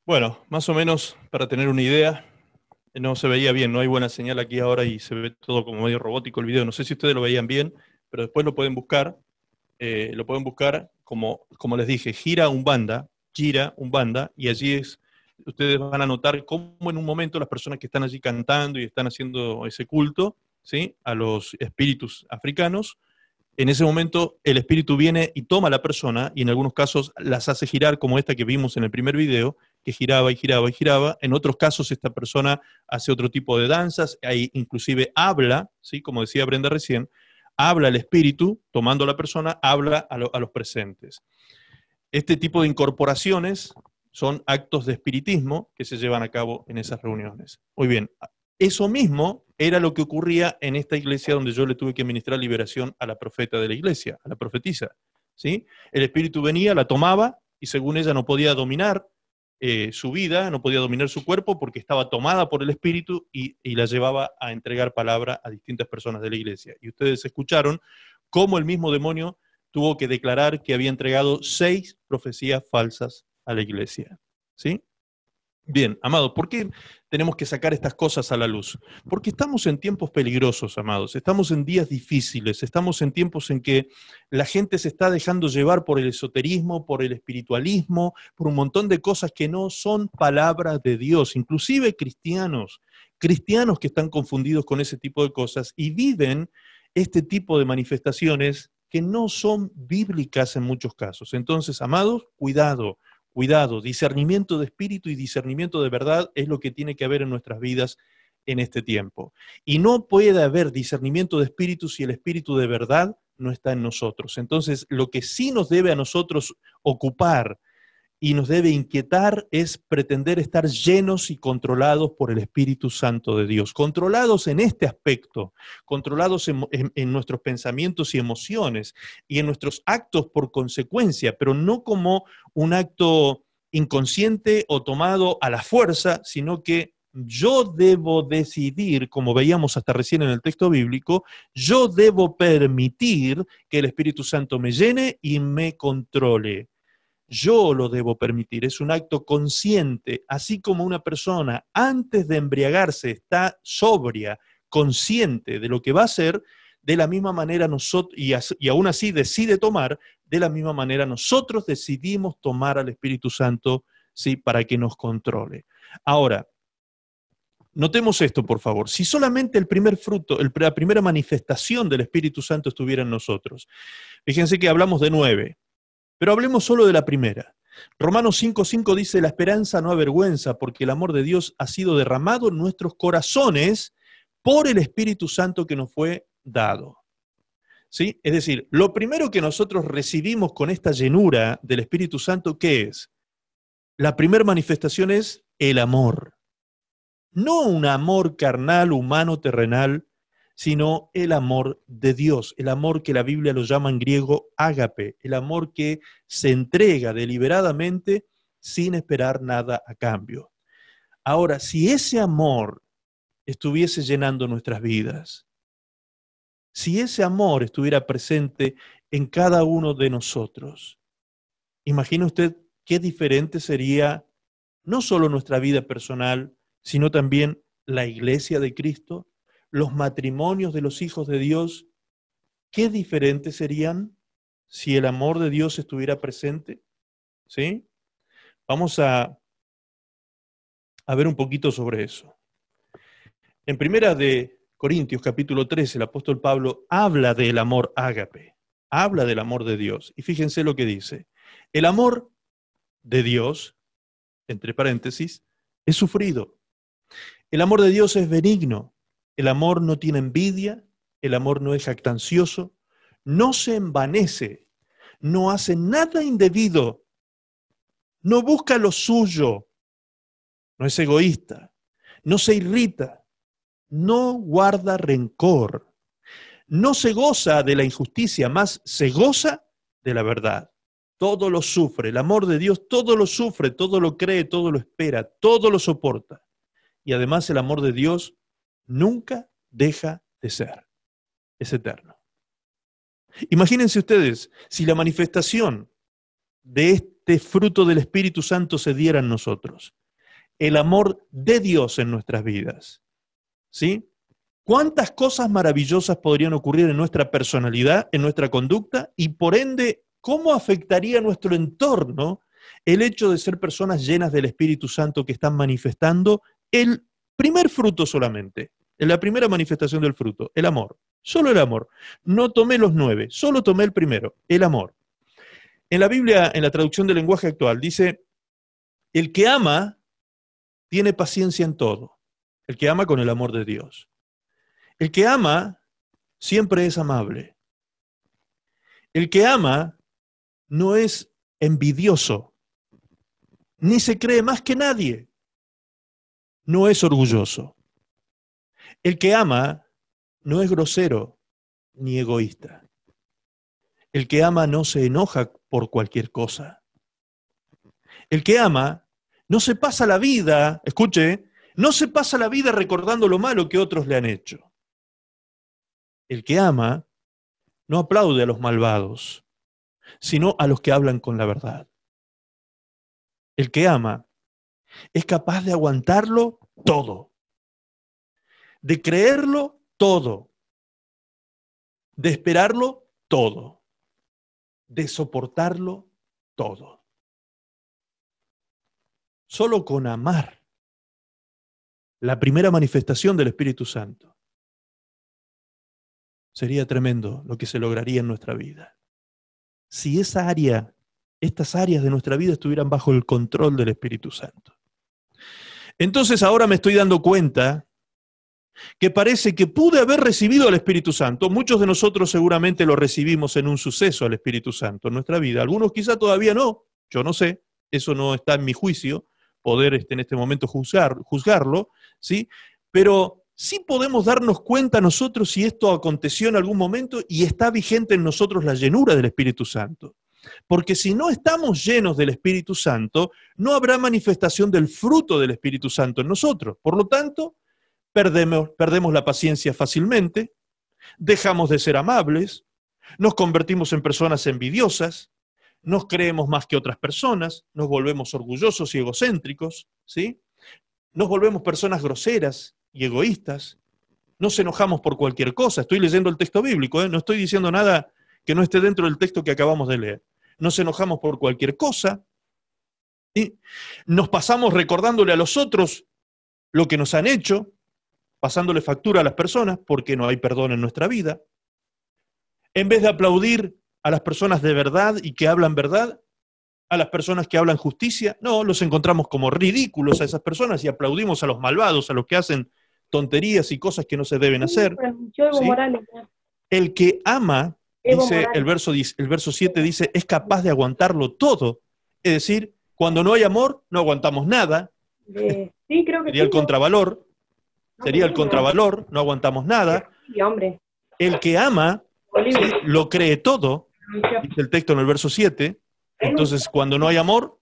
Speaker 1: Bueno, más o menos para tener una idea, no se veía bien, no hay buena señal aquí ahora y se ve todo como medio robótico el video. No sé si ustedes lo veían bien, pero después lo pueden buscar como les dije, gira Umbanda, y allí ustedes van a notar cómo en un momento las personas que están allí cantando y están haciendo ese culto, ¿sí?, a los espíritus africanos, en ese momento el espíritu viene y toma a la persona y en algunos casos las hace girar como esta que vimos en el primer video, que giraba y giraba y giraba. En otros casos esta persona hace otro tipo de danzas, ahí inclusive habla, ¿sí?, como decía Brenda recién, habla el espíritu, tomando a la persona, habla a los presentes. Este tipo de incorporaciones son actos de espiritismo que se llevan a cabo en esas reuniones. Muy bien, eso mismo era lo que ocurría en esta iglesia donde yo le tuve que ministrar liberación a la profeta de la iglesia, a la profetisa, ¿sí? El espíritu venía, la tomaba, y según ella no podía dominar su vida, no podía dominar su cuerpo porque estaba tomada por el espíritu y la llevaba a entregar palabra a distintas personas de la iglesia. Y ustedes escucharon cómo el mismo demonio tuvo que declarar que había entregado 6 profecías falsas a la iglesia, ¿sí? Bien, amados, ¿por qué tenemos que sacar estas cosas a la luz? Porque estamos en tiempos peligrosos, amados, estamos en días difíciles, estamos en tiempos en que la gente se está dejando llevar por el esoterismo, por el espiritualismo, por un montón de cosas que no son palabras de Dios, inclusive cristianos que están confundidos con ese tipo de cosas y viven este tipo de manifestaciones que no son bíblicas en muchos casos. Entonces, amados, cuidado. Cuidado, discernimiento de espíritu y discernimiento de verdad es lo que tiene que haber en nuestras vidas en este tiempo. Y no puede haber discernimiento de espíritu si el espíritu de verdad no está en nosotros. Entonces, lo que sí nos debe a nosotros ocupar y nos debe inquietar es pretender estar llenos y controlados por el Espíritu Santo de Dios, controlados en este aspecto, controlados en nuestros pensamientos y emociones y en nuestros actos por consecuencia, pero no como un acto inconsciente o tomado a la fuerza, sino que yo debo decidir, como veíamos hasta recién en el texto bíblico, yo debo permitir que el Espíritu Santo me llene y me controle. Yo lo debo permitir, es un acto consciente, así como una persona antes de embriagarse está sobria, consciente de lo que va a hacer, de la misma manera nosotros, y aún así decide tomar, de la misma manera nosotros decidimos tomar al Espíritu Santo, ¿sí?, para que nos controle. Ahora, Notemos esto, por favor. Si solamente el primer fruto, la primera manifestación del Espíritu Santo estuviera en nosotros. Fíjense que hablamos de 9, pero hablemos solo de la primera. Romanos 5:5 dice, la esperanza no avergüenza, porque el amor de Dios ha sido derramado en nuestros corazones por el Espíritu Santo que nos fue dado. ¿Sí? Es decir, lo primero que nosotros recibimos con esta llenura del Espíritu Santo, ¿qué es? La primera manifestación es el amor. No un amor carnal, humano, terrenal, sino el amor de Dios, el amor que la Biblia lo llama en griego ágape, el amor que se entrega deliberadamente sin esperar nada a cambio. Ahora, si ese amor estuviese llenando nuestras vidas, si ese amor estuviera presente en cada uno de nosotros, imagine usted qué diferente sería no solo nuestra vida personal, sino también la iglesia de Cristo, los matrimonios de los hijos de Dios. ¿Qué diferentes serían si el amor de Dios estuviera presente? ¿Sí? Vamos a ver un poquito sobre eso. En Primera de Corintios, capítulo 13, el apóstol Pablo habla del amor ágape, habla del amor de Dios. Y fíjense lo que dice. El amor de Dios, entre paréntesis, es sufrido. El amor de Dios es benigno. El amor no tiene envidia. El amor no es jactancioso. No se envanece. No hace nada indebido. No busca lo suyo. No es egoísta. No se irrita. No guarda rencor. No se goza de la injusticia, más se goza de la verdad. Todo lo sufre. El amor de Dios todo lo sufre, todo lo cree, todo lo espera, todo lo soporta. Y además el amor de Dios nunca deja de ser. Es eterno. Imagínense ustedes, si la manifestación de este fruto del Espíritu Santo se diera en nosotros, el amor de Dios en nuestras vidas, ¿sí? ¿Cuántas cosas maravillosas podrían ocurrir en nuestra personalidad, en nuestra conducta, y por ende, cómo afectaría a nuestro entorno el hecho de ser personas llenas del Espíritu Santo que están manifestando el primer fruto solamente, en la primera manifestación del fruto, el amor, solo el amor. No tomé los 9, solo tomé el primero, el amor. En la Biblia, en la traducción del lenguaje actual, dice, el que ama tiene paciencia en todo, el que ama con el amor de Dios. El que ama siempre es amable. El que ama no es envidioso, ni se cree más que nadie. No es orgulloso. El que ama no es grosero ni egoísta. El que ama no se enoja por cualquier cosa. El que ama no se pasa la vida, escuche, no se pasa la vida recordando lo malo que otros le han hecho. El que ama no aplaude a los malvados, sino a los que hablan con la verdad. El que ama es capaz de aguantarlo todo, de creerlo todo, de esperarlo todo, de soportarlo todo. Solo con amar, la primera manifestación del Espíritu Santo, sería tremendo lo que se lograría en nuestra vida. Si esa área, estas áreas de nuestra vida estuvieran bajo el control del Espíritu Santo. Entonces ahora me estoy dando cuenta que parece que pude haber recibido al Espíritu Santo. Muchos de nosotros seguramente lo recibimos en un suceso al Espíritu Santo en nuestra vida. Algunos quizá todavía no, yo no sé, eso no está en mi juicio, poder en este momento juzgarlo, ¿sí? Pero sí podemos darnos cuenta nosotros si esto aconteció en algún momento y está vigente en nosotros la llenura del Espíritu Santo. Porque si no estamos llenos del Espíritu Santo, no habrá manifestación del fruto del Espíritu Santo en nosotros. Por lo tanto, perdemos la paciencia fácilmente, dejamos de ser amables, nos convertimos en personas envidiosas, nos creemos más que otras personas, nos volvemos orgullosos y egocéntricos, ¿sí? Nos volvemos personas groseras y egoístas, nos enojamos por cualquier cosa. Estoy leyendo el texto bíblico, no estoy diciendo nada que no esté dentro del texto que acabamos de leer. Nos enojamos por cualquier cosa, ¿sí? Nos pasamos recordándole a los otros lo que nos han hecho, pasándole factura a las personas porque no hay perdón en nuestra vida. En vez de aplaudir a las personas de verdad y que hablan verdad, a las personas que hablan justicia, no, los encontramos como ridículos a esas personas y aplaudimos a los malvados, a los que hacen tonterías y cosas que no se deben hacer. ¿Sí? El que ama, dice el verso 7, dice, es capaz de aguantarlo todo. Es decir, cuando no hay amor, no aguantamos nada.
Speaker 2: Sí, creo que
Speaker 1: sería el contravalor. Sería el contravalor, no aguantamos nada.
Speaker 2: Sí, hombre.
Speaker 1: El que ama, ¿sí?, lo cree todo, dice el texto en el verso 7. Entonces, cuando no hay amor,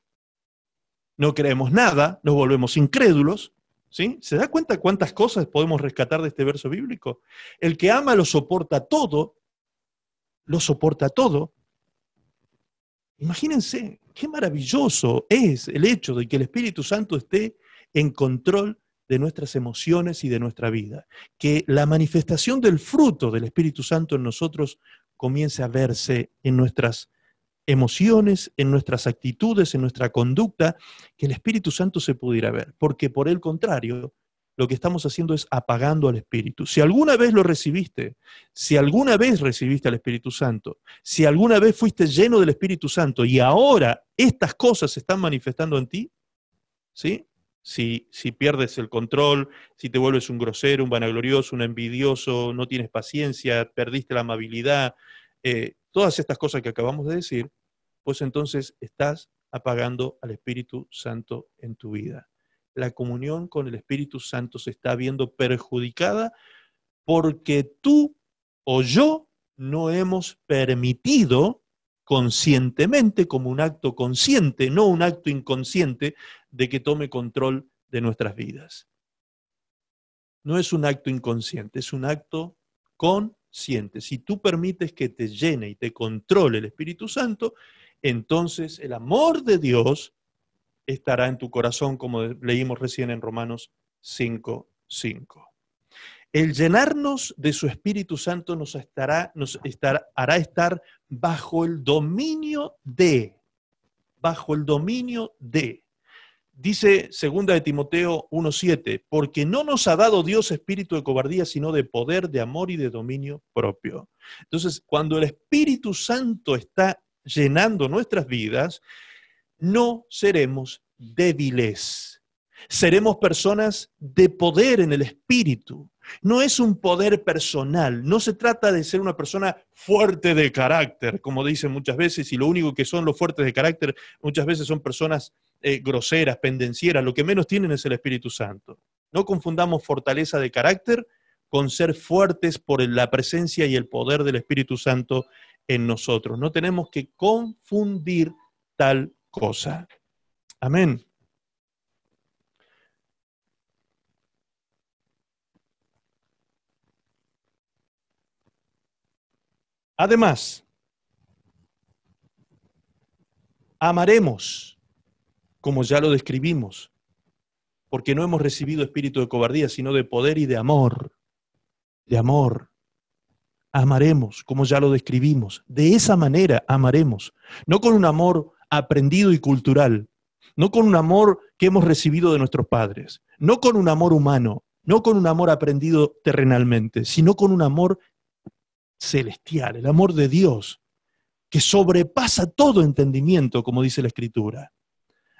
Speaker 1: no creemos nada, nos volvemos incrédulos. ¿Sí? ¿Se da cuenta cuántas cosas podemos rescatar de este verso bíblico? El que ama lo soporta todo, lo soporta todo. Imagínense, qué maravilloso es el hecho de que el Espíritu Santo esté en control de nuestras emociones y de nuestra vida. Que la manifestación del fruto del Espíritu Santo en nosotros comience a verse en nuestras emociones, en nuestras actitudes, en nuestra conducta, que el Espíritu Santo se pudiera ver. Porque por el contrario, lo que estamos haciendo es apagando al Espíritu. Si alguna vez lo recibiste, si alguna vez recibiste al Espíritu Santo, si alguna vez fuiste lleno del Espíritu Santo y ahora estas cosas se están manifestando en ti, ¿sí? Si pierdes el control, si te vuelves un grosero, un vanaglorioso, un envidioso, no tienes paciencia, perdiste la amabilidad, todas estas cosas que acabamos de decir, pues entonces estás apagando al Espíritu Santo en tu vida. La comunión con el Espíritu Santo se está viendo perjudicada porque tú o yo no hemos permitido conscientemente, como un acto consciente, no un acto inconsciente, de que tome control de nuestras vidas. No es un acto inconsciente, es un acto consciente. Si tú permites que te llene y te controle el Espíritu Santo, entonces el amor de Dios estará en tu corazón, como leímos recién en Romanos 5:5. El llenarnos de su Espíritu Santo nos hará estar bajo el dominio de. Dice 2 de Timoteo 1:7, porque no nos ha dado Dios espíritu de cobardía, sino de poder, de amor y de dominio propio. Entonces, cuando el Espíritu Santo está llenando nuestras vidas, no seremos débiles. Seremos personas de poder en el Espíritu. No es un poder personal, no se trata de ser una persona fuerte de carácter, como dicen muchas veces, y lo único que son los fuertes de carácter muchas veces son personas groseras, pendencieras, lo que menos tienen es el Espíritu Santo. No confundamos fortaleza de carácter con ser fuertes por la presencia y el poder del Espíritu Santo en nosotros. No tenemos que confundir tal cosa. Amén. Además, amaremos, como ya lo describimos, porque no hemos recibido espíritu de cobardía, sino de poder y de amor. De amor. Amaremos, como ya lo describimos. De esa manera amaremos. No con un amor aprendido y cultural, no con un amor que hemos recibido de nuestros padres, no con un amor humano, no con un amor aprendido terrenalmente, sino con un amor celestial, el amor de Dios, que sobrepasa todo entendimiento, como dice la Escritura.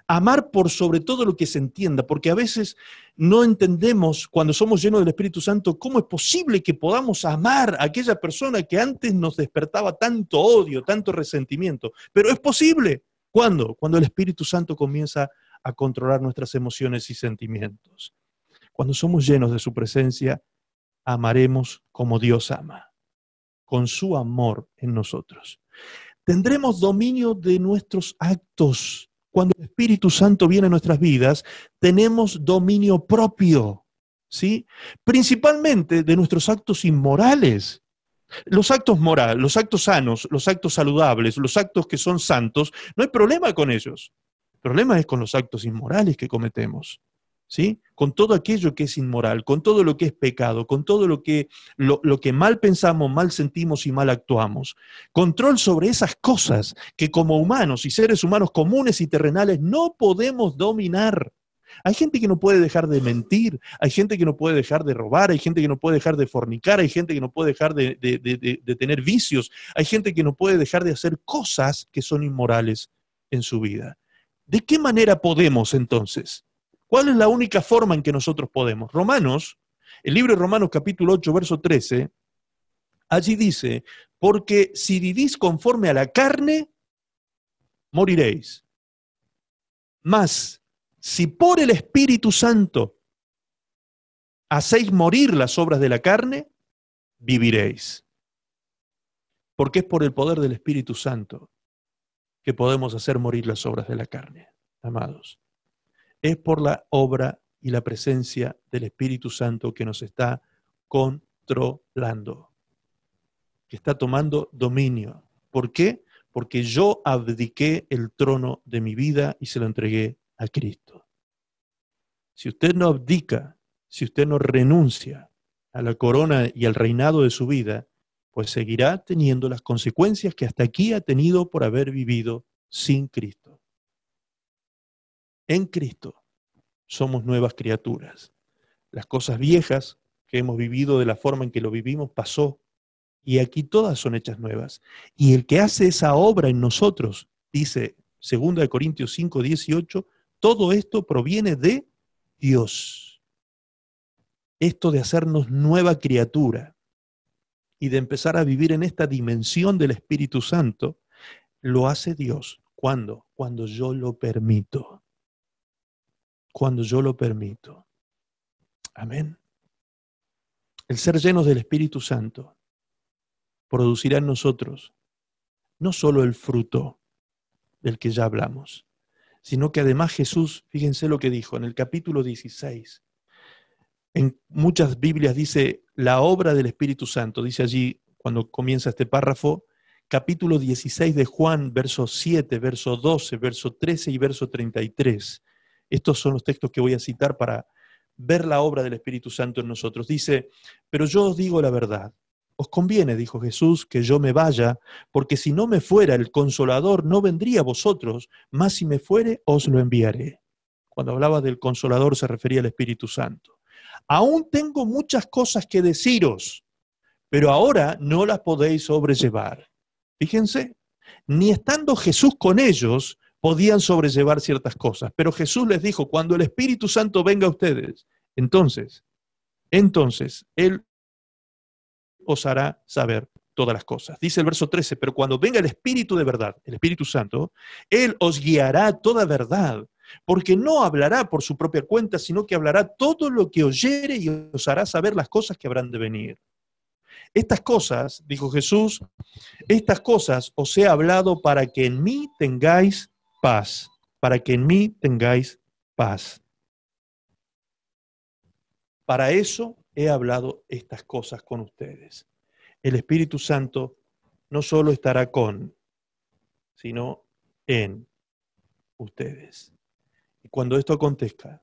Speaker 1: Amar por sobre todo lo que se entienda, porque a veces no entendemos, cuando somos llenos del Espíritu Santo, cómo es posible que podamos amar a aquella persona que antes nos despertaba tanto odio, tanto resentimiento. Pero es posible. ¿Cuándo? Cuando el Espíritu Santo comienza a controlar nuestras emociones y sentimientos. Cuando somos llenos de su presencia, amaremos como Dios ama, con su amor en nosotros. Tendremos dominio de nuestros actos. Cuando el Espíritu Santo viene a nuestras vidas, tenemos dominio propio, ¿sí? Principalmente de nuestros actos inmorales. Los actos morales, los actos sanos, los actos saludables, los actos que son santos, no hay problema con ellos. El problema es con los actos inmorales que cometemos, ¿sí? Con todo aquello que es inmoral, con todo lo que es pecado, con todo lo que mal pensamos, mal sentimos y mal actuamos. Control sobre esas cosas que como humanos y seres humanos comunes y terrenales no podemos dominar. Hay gente que no puede dejar de mentir, hay gente que no puede dejar de robar, hay gente que no puede dejar de fornicar, hay gente que no puede dejar de tener vicios, hay gente que no puede dejar de hacer cosas que son inmorales en su vida. ¿De qué manera podemos entonces? ¿Cuál es la única forma en que nosotros podemos? Romanos, el libro de Romanos capítulo 8, verso 13, allí dice, porque si vivís conforme a la carne, moriréis. Mas, si por el Espíritu Santo hacéis morir las obras de la carne, viviréis. Porque es por el poder del Espíritu Santo que podemos hacer morir las obras de la carne, amados. Es por la obra y la presencia del Espíritu Santo que nos está controlando, que está tomando dominio. ¿Por qué? Porque yo abdiqué el trono de mi vida y se lo entregué a Cristo. Si usted no abdica, si usted no renuncia a la corona y al reinado de su vida, pues seguirá teniendo las consecuencias que hasta aquí ha tenido por haber vivido sin Cristo. En Cristo somos nuevas criaturas. Las cosas viejas que hemos vivido de la forma en que lo vivimos pasó, y aquí todas son hechas nuevas. Y el que hace esa obra en nosotros, dice 2 Corintios 5, 18, todo esto proviene de Dios. Esto de hacernos nueva criatura y de empezar a vivir en esta dimensión del Espíritu Santo, lo hace Dios. ¿Cuándo? Cuando yo lo permito. Cuando yo lo permito. Amén. El ser llenos del Espíritu Santo producirá en nosotros no solo el fruto del que ya hablamos, sino que además Jesús, fíjense lo que dijo en el capítulo 16, en muchas Biblias dice la obra del Espíritu Santo, dice allí cuando comienza este párrafo, capítulo 16 de Juan, verso 7, verso 12, verso 13 y verso 33. Estos son los textos que voy a citar para ver la obra del Espíritu Santo en nosotros. Dice, pero yo os digo la verdad. Os conviene, dijo Jesús, que yo me vaya, porque si no me fuera el Consolador, no vendría a vosotros, mas si me fuere, os lo enviaré. Cuando hablaba del Consolador se refería al Espíritu Santo. Aún tengo muchas cosas que deciros, pero ahora no las podéis sobrellevar. Fíjense, ni estando Jesús con ellos, podían sobrellevar ciertas cosas, pero Jesús les dijo, cuando el Espíritu Santo venga a ustedes, entonces, Él os hará saber todas las cosas. Dice el verso 13, pero cuando venga el Espíritu de verdad, el Espíritu Santo, Él os guiará a toda verdad, porque no hablará por su propia cuenta, sino que hablará todo lo que oyere y os hará saber las cosas que habrán de venir. Estas cosas, dijo Jesús, estas cosas os he hablado para que en mí tengáis paz, para que en mí tengáis paz. Para eso he hablado estas cosas con ustedes. El Espíritu Santo no solo estará con, sino en ustedes. Y cuando esto acontezca,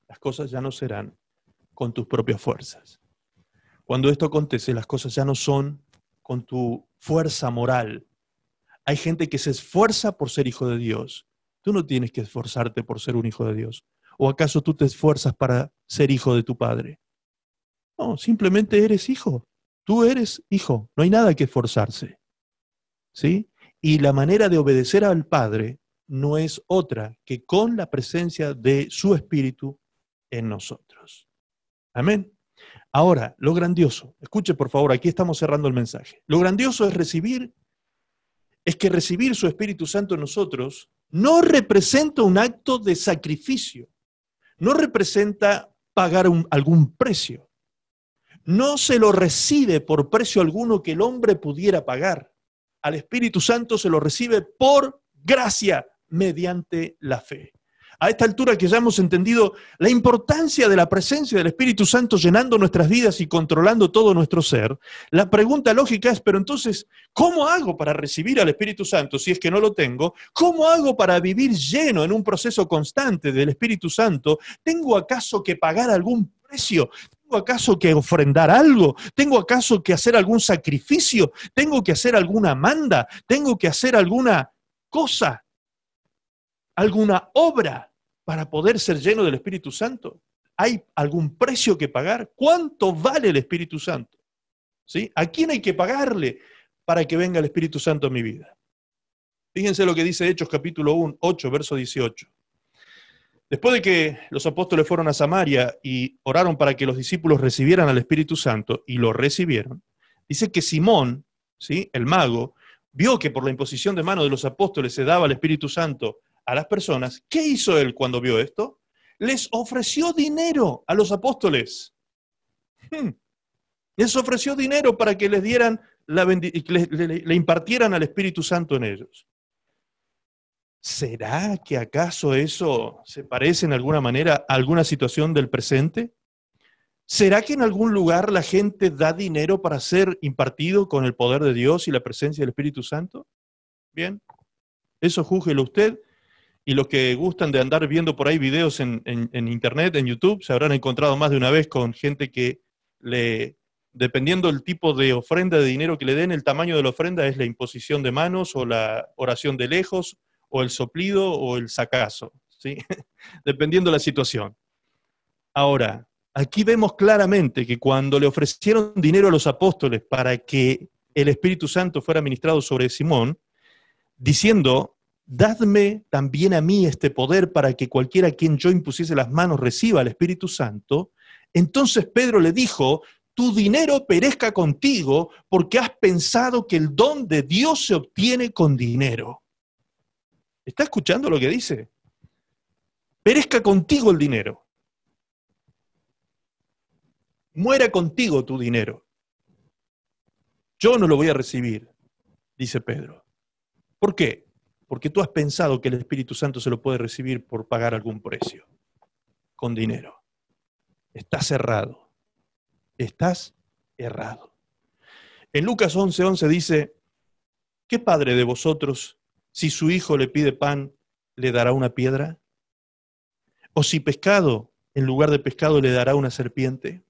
Speaker 1: las cosas ya no serán con tus propias fuerzas. Cuando esto acontece, las cosas ya no son con tu fuerza moral. Hay gente que se esfuerza por ser hijo de Dios. Tú no tienes que esforzarte por ser un hijo de Dios. ¿O acaso tú te esfuerzas para ser hijo de tu padre? No, simplemente eres hijo. Tú eres hijo. No hay nada que esforzarse. ¿Sí? Y la manera de obedecer al Padre no es otra que con la presencia de su Espíritu en nosotros. Amén. Ahora, lo grandioso, escuche por favor, aquí estamos cerrando el mensaje. Lo grandioso es que recibir su Espíritu Santo en nosotros no representa un acto de sacrificio, no representa pagar algún precio, no se lo recibe por precio alguno que el hombre pudiera pagar. Al Espíritu Santo se lo recibe por gracia, mediante la fe. A esta altura que ya hemos entendido la importancia de la presencia del Espíritu Santo llenando nuestras vidas y controlando todo nuestro ser, la pregunta lógica es, pero entonces, ¿cómo hago para recibir al Espíritu Santo si es que no lo tengo? ¿Cómo hago para vivir lleno en un proceso constante del Espíritu Santo? ¿Tengo acaso que pagar algún precio? ¿Tengo acaso que ofrendar algo? ¿Tengo acaso que hacer algún sacrificio? ¿Tengo que hacer alguna manda? ¿Tengo que hacer alguna cosa? ¿Alguna obra para poder ser lleno del Espíritu Santo? ¿Hay algún precio que pagar? ¿Cuánto vale el Espíritu Santo? ¿Sí? ¿A quién hay que pagarle para que venga el Espíritu Santo a mi vida? Fíjense lo que dice Hechos capítulo 8, verso 18. Después de que los apóstoles fueron a Samaria y oraron para que los discípulos recibieran al Espíritu Santo, y lo recibieron, dice que Simón, ¿sí?, el mago, vio que por la imposición de manos de los apóstoles se daba el Espíritu Santo a las personas. ¿Qué hizo él cuando vio esto? Les ofreció dinero a los apóstoles. Les ofreció dinero para que les dieran le impartieran al Espíritu Santo en ellos. ¿Será que acaso eso se parece en alguna manera a alguna situación del presente? ¿Será que en algún lugar la gente da dinero para ser impartido con el poder de Dios y la presencia del Espíritu Santo? Bien, eso júzguelo usted, y los que gustan de andar viendo por ahí videos en internet, en YouTube, se habrán encontrado más de una vez con gente que dependiendo del tipo de ofrenda de dinero que le den, el tamaño de la ofrenda es la imposición de manos o la oración de lejos, o el soplido, o el sacazo, ¿sí? Dependiendo de la situación. Ahora, aquí vemos claramente que cuando le ofrecieron dinero a los apóstoles para que el Espíritu Santo fuera ministrado sobre Simón, diciendo, dadme también a mí este poder para que cualquiera a quien yo impusiese las manos reciba el Espíritu Santo, entonces Pedro le dijo, tu dinero perezca contigo porque has pensado que el don de Dios se obtiene con dinero. ¿Está escuchando lo que dice? Perezca contigo el dinero. Muera contigo tu dinero. Yo no lo voy a recibir, dice Pedro. ¿Por qué? Porque tú has pensado que el Espíritu Santo se lo puede recibir por pagar algún precio, con dinero. Estás errado. Estás errado. En Lucas 11:11 dice, ¿qué padre de vosotros, si su hijo le pide pan, le dará una piedra? ¿O si pescado, en lugar de pescado, le dará una serpiente?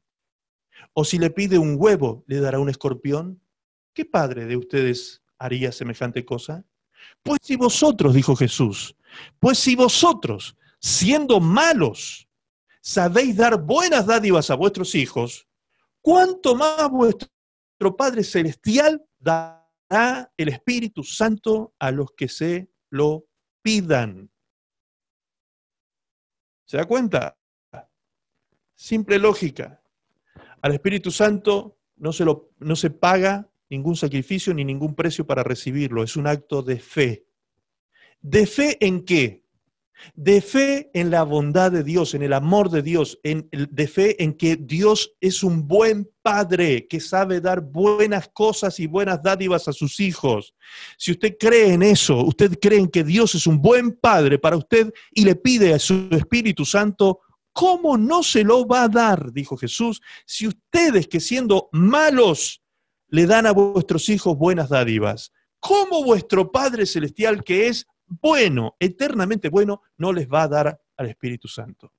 Speaker 1: ¿O si le pide un huevo, le dará un escorpión? ¿Qué padre de ustedes haría semejante cosa? Pues si vosotros, dijo Jesús, pues si vosotros, siendo malos, sabéis dar buenas dádivas a vuestros hijos, ¿cuánto más vuestro Padre Celestial dará el Espíritu Santo a los que se lo pidan? ¿Se da cuenta? Simple lógica. Al Espíritu Santo no se paga ningún sacrificio ni ningún precio para recibirlo. Es un acto de fe. ¿De fe en qué? De fe en la bondad de Dios, en el amor de Dios, de fe en que Dios es un buen padre que sabe dar buenas cosas y buenas dádivas a sus hijos. Si usted cree en eso, usted cree en que Dios es un buen padre para usted y le pide a su Espíritu Santo, ¿cómo no se lo va a dar? Dijo Jesús, si ustedes que siendo malos le dan a vuestros hijos buenas dádivas, ¿cómo vuestro Padre Celestial que es bueno, eternamente bueno, no les va a dar al Espíritu Santo?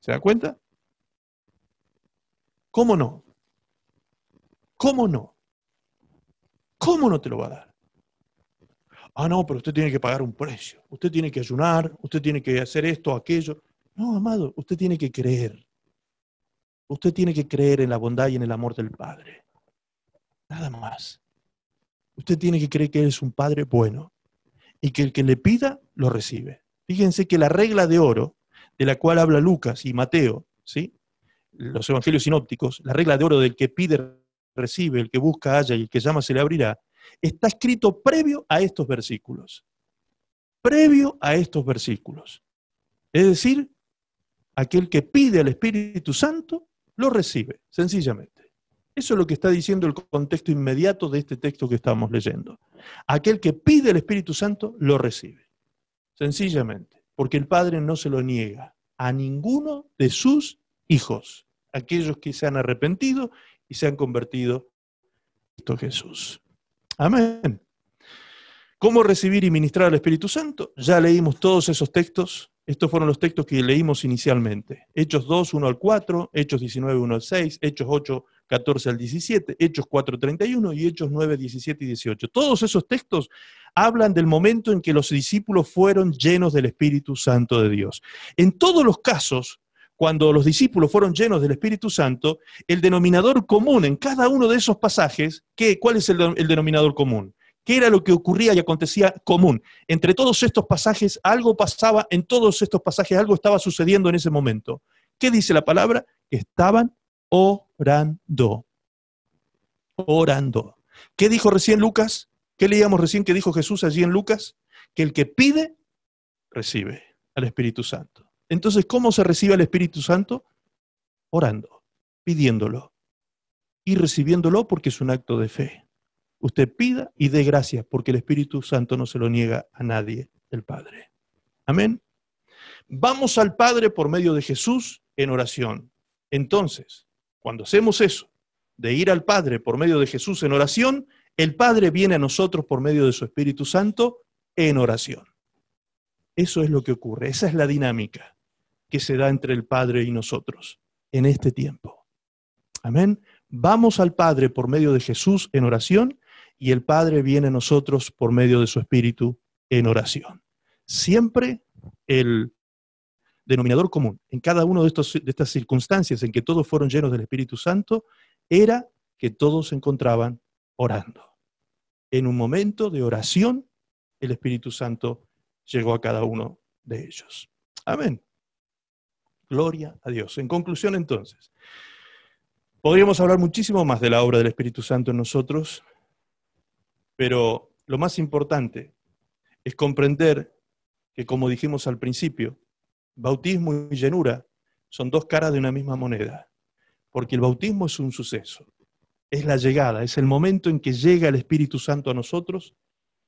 Speaker 1: ¿Se da cuenta? ¿Cómo no? ¿Cómo no? ¿Cómo no te lo va a dar? Ah, no, pero usted tiene que pagar un precio. Usted tiene que ayunar, usted tiene que hacer esto, aquello. No, amado, usted tiene que creer. Usted tiene que creer en la bondad y en el amor del Padre. Nada más. Usted tiene que creer que Él es un Padre bueno y que el que le pida, lo recibe. Fíjense que la regla de oro, de la cual habla Lucas y Mateo, ¿sí?, los evangelios sinópticos, la regla de oro del que pide, recibe, el que busca, halla y el que llama, se le abrirá, está escrito previo a estos versículos. Previo a estos versículos. Es decir, aquel que pide al Espíritu Santo, lo recibe, sencillamente. Eso es lo que está diciendo el contexto inmediato de este texto que estamos leyendo. Aquel que pide el Espíritu Santo, lo recibe. Sencillamente. Porque el Padre no se lo niega a ninguno de sus hijos. Aquellos que se han arrepentido y se han convertido en Cristo Jesús. Amén. ¿Cómo recibir y ministrar al Espíritu Santo? Ya leímos todos esos textos. Estos fueron los textos que leímos inicialmente. Hechos 2, 1 al 4, Hechos 19, 1 al 6, Hechos 8, 14 al 17, Hechos 4:31 y Hechos 9, 17 y 18. Todos esos textos hablan del momento en que los discípulos fueron llenos del Espíritu Santo de Dios. En todos los casos, cuando los discípulos fueron llenos del Espíritu Santo, el denominador común en cada uno de esos pasajes, ¿cuál es el denominador común? ¿Qué era lo que ocurría y acontecía común? Entre todos estos pasajes, algo pasaba, en todos estos pasajes algo estaba sucediendo en ese momento. ¿Qué dice la palabra? Que estaban orando. Orando. ¿Qué dijo recién Lucas? ¿Qué leíamos recién que dijo Jesús allí en Lucas? Que el que pide, recibe al Espíritu Santo. Entonces, ¿cómo se recibe al Espíritu Santo? Orando, pidiéndolo y recibiéndolo porque es un acto de fe. Usted pida y dé gracias porque el Espíritu Santo no se lo niega a nadie, el Padre. Amén. Vamos al Padre por medio de Jesús en oración. Entonces, cuando hacemos eso, de ir al Padre por medio de Jesús en oración, el Padre viene a nosotros por medio de su Espíritu Santo en oración. Eso es lo que ocurre, esa es la dinámica que se da entre el Padre y nosotros en este tiempo. Amén. Vamos al Padre por medio de Jesús en oración y el Padre viene a nosotros por medio de su Espíritu en oración. Siempre el denominador común en cada una de estas circunstancias en que todos fueron llenos del Espíritu Santo era que todos se encontraban orando. En un momento de oración, el Espíritu Santo llegó a cada uno de ellos. Amén. Gloria a Dios. En conclusión, entonces, podríamos hablar muchísimo más de la obra del Espíritu Santo en nosotros, pero lo más importante es comprender que, como dijimos al principio, bautismo y llenura son dos caras de una misma moneda, porque el bautismo es un suceso, es la llegada, es el momento en que llega el Espíritu Santo a nosotros